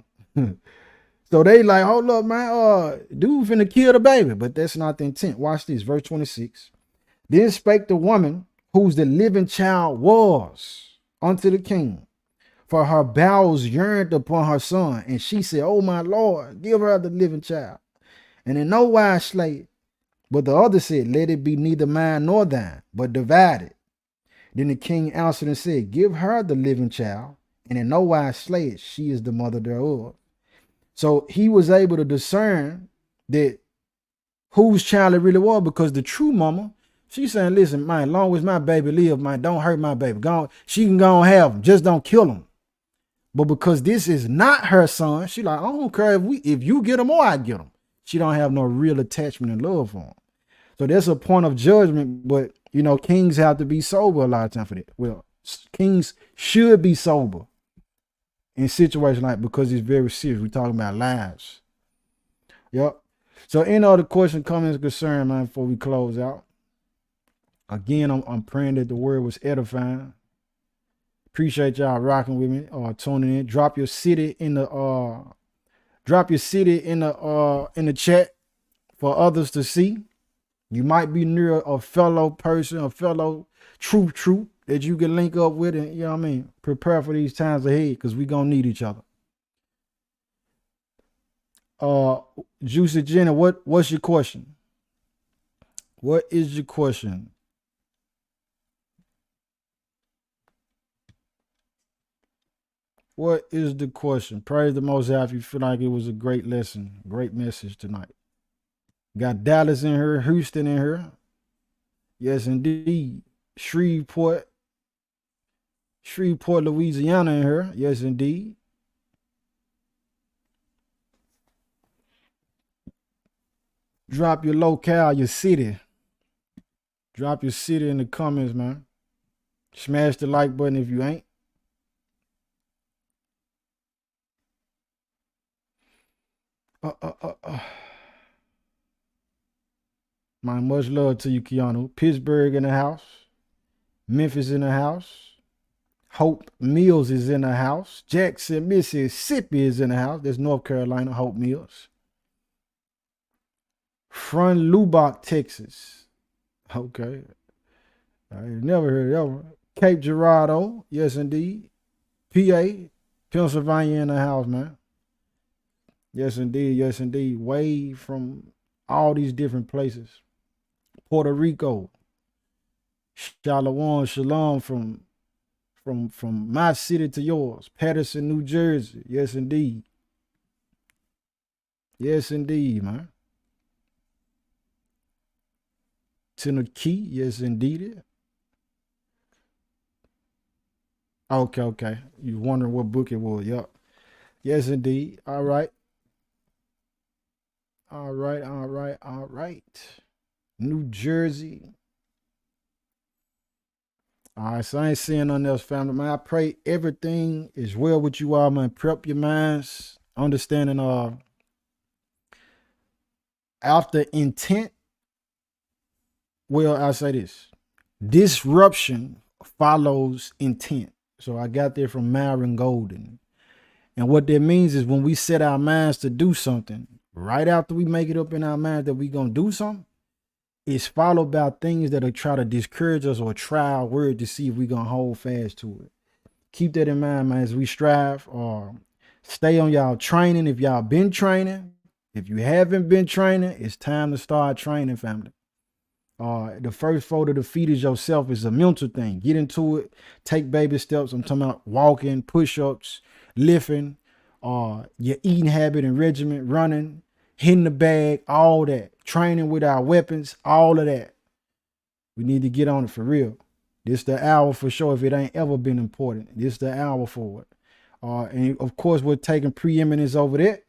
So they like, hold up, man, dude finna kill the baby. But that's not the intent. Watch this, verse 26. Then spake the woman whose the living child was unto the king, for her bowels yearned upon her son. And she said, oh my Lord, give her the living child, and in no wise slay it. But the other said, let it be neither mine nor thine, but divide it. Then the king answered and said, give her the living child, and in no wise slay it. She is the mother thereof. So he was able to discern that whose child it really was, because the true mama, she's saying, listen, man, as long as my baby live, man, don't hurt my baby. She can go and have him. Just don't kill him. But because this is not her son, she like, I don't care if you get him or I get him. She don't have no real attachment and love for him. So that's a point of judgment. But, you know, kings have to be sober a lot of time for that. Well, kings should be sober in situations like, because it's very serious. We're talking about lives. Yep. So any other question, comments, concern, man, before we close out? Again, I'm praying that the word was edifying. Appreciate y'all rocking with me or tuning in. Drop your city in the chat for others to see. You might be near a fellow person, a fellow truth that you can link up with, and you know what I mean, prepare for these times ahead, because we're gonna need each other. Juicy Jenna, what's your question? What is your question? What is the question? Praise the Most High if you feel like it was a great lesson, great message tonight. Got Dallas in here, Houston in here. Yes, indeed. Shreveport, Louisiana in here. Yes, indeed. Drop your locale, your city. Drop your city in the comments, man. Smash the like button if you ain't. My much love to you, Keanu. Pittsburgh in the house. Memphis in the house. Hope Mills is in the house. Jackson, Mississippi is in the house. That's North Carolina, Hope Mills. Front Lubbock, Texas. Okay. I never heard of that one. Cape Girardeau. Yes, indeed. PA, Pennsylvania in the house, man. Yes, indeed. Yes, indeed. Way from all these different places. Puerto Rico. Shalom from my city to yours. Patterson, New Jersey. Yes, indeed. Yes, indeed, man. Tennessee. Yes, indeed. Okay. You wondering what book it was. Yup. Yes, indeed. All right. New Jersey. All right, so I ain't saying nothing else, family. Man, I pray everything is well with you all, man. Prep your minds, understanding after intent. Well, I'll say this. Disruption follows intent. So I got there from Myron Golden. And what that means is when we set our minds to do something, right after we make it up in our minds that we're going to do something, it's followed by things that'll try to discourage us or try our word to see if we're going to hold fast to it. Keep that in mind, man, as we strive or stay on y'all training. If y'all been training, if you haven't been training, it's time to start training, family. The first foot of the feet is yourself. Is a mental thing. Get into it. Take baby steps. I'm talking about walking, push-ups, lifting, your eating habit and regimen, running, hitting the bag, all that. Training with our weapons, all of that. We need to get on it for real. This the hour for sure. If it ain't ever been important, this the hour for it. And of course, we're taking preeminence over that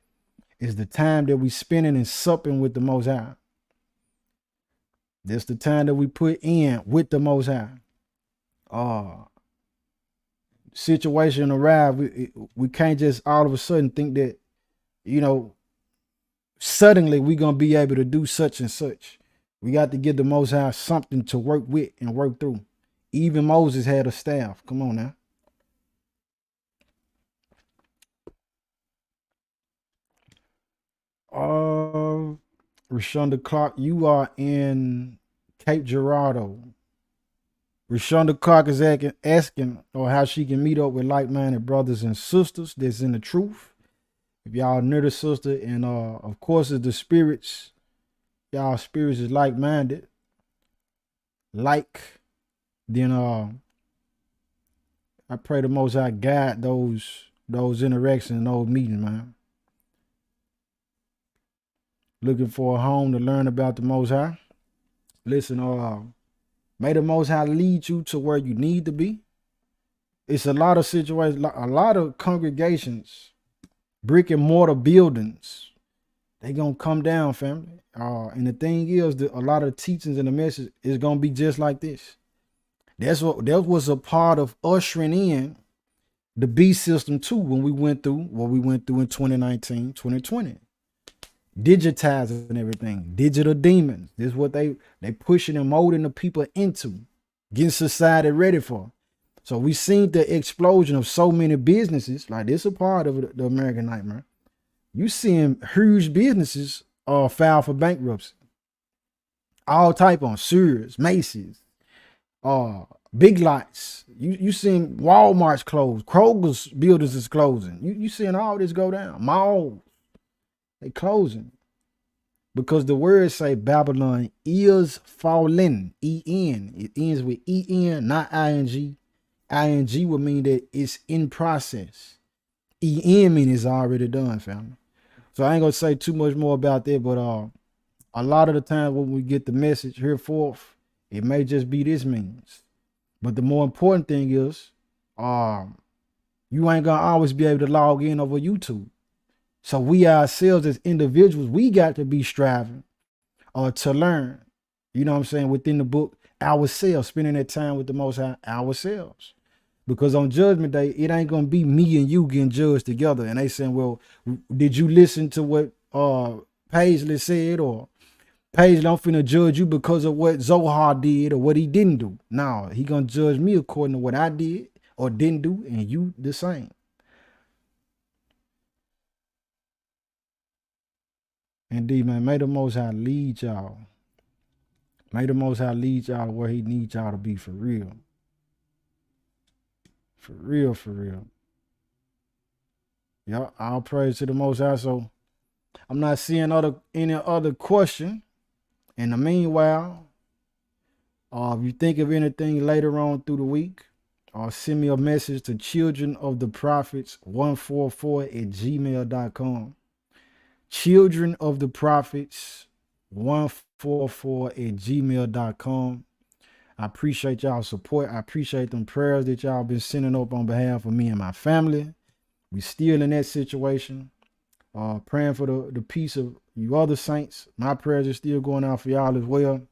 is the time that we spending and supping with the Most High. This the time that we put in with the Most High. Situation arrive, we can't just all of a sudden think that, you know, suddenly we're gonna be able to do such and such. We got to give the Most High something to work with and work through. Even Moses had a staff. Come on now. Rashonda Clark, you are in Cape Girardeau. Rashonda Clark is asking how she can meet up with like-minded brothers and sisters that's in the truth. If y'all know the sister, and of course, if the spirits, y'all spirits is like-minded, then I pray the Most High guide those interactions and those meetings, man. Looking for a home to learn about the Most High. Listen, may the Most High lead you to where you need to be. It's a lot of situations, a lot of congregations, brick and mortar buildings, they gonna come down, family. And the thing is that a lot of teachings and the message is gonna be just like this. That was a part of ushering in the beast system too when we went through what we went through in 2019, 2020. Digitizing everything, digital demons. This is what they pushing and molding the people into, getting society ready for. So we seen the explosion of so many businesses. Like this, a part of the American nightmare. You seeing huge businesses file for bankruptcy. All type on Sears, Macy's, Big Lots. You seeing Walmart's closed, Kroger's buildings is closing. You seeing all this go down. Malls, they closing. Because the words say Babylon is fallen. E-N. It ends with E-N, not I-N-G. I-N-G would mean that it's in process. E-N mean it's already done, family. So I ain't gonna say too much more about that, but a lot of the time when we get the message here forth, it may just be this means. But the more important thing is, you ain't gonna always be able to log in over YouTube. So we ourselves as individuals, we got to be striving to learn, you know what I'm saying, within the book, ourselves, spending that time with the Most High ourselves. Because on Judgment Day, it ain't going to be me and you getting judged together. And they saying, well, did you listen to what Paisley said? Or Paisley, I'm finna judge you because of what Zohar did or what he didn't do. No, he going to judge me according to what I did or didn't do, and you the same. Indeed, man, may the Most High lead y'all. May the Most High lead y'all where he needs y'all to be for real. For real, for real. Yeah, all praise to the Most High. So I'm not seeing any other question. In the meanwhile, if you think of anything later on through the week, send me a message to childrenoftheprophets144@gmail.com. childrenoftheprophets144@gmail.com. I appreciate y'all's support. I appreciate them prayers that y'all been sending up on behalf of me and my family. We still in that situation. Praying for the peace of you other saints. My prayers are still going out for y'all as well.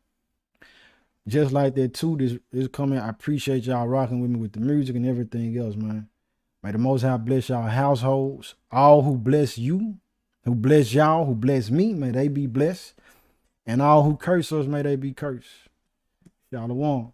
Just like that too, this coming. I appreciate y'all rocking with me with the music and everything else, man. May the Most High bless y'all households. All who bless you, who bless y'all, who bless me, may they be blessed. And all who curse us, may they be cursed. Shalom.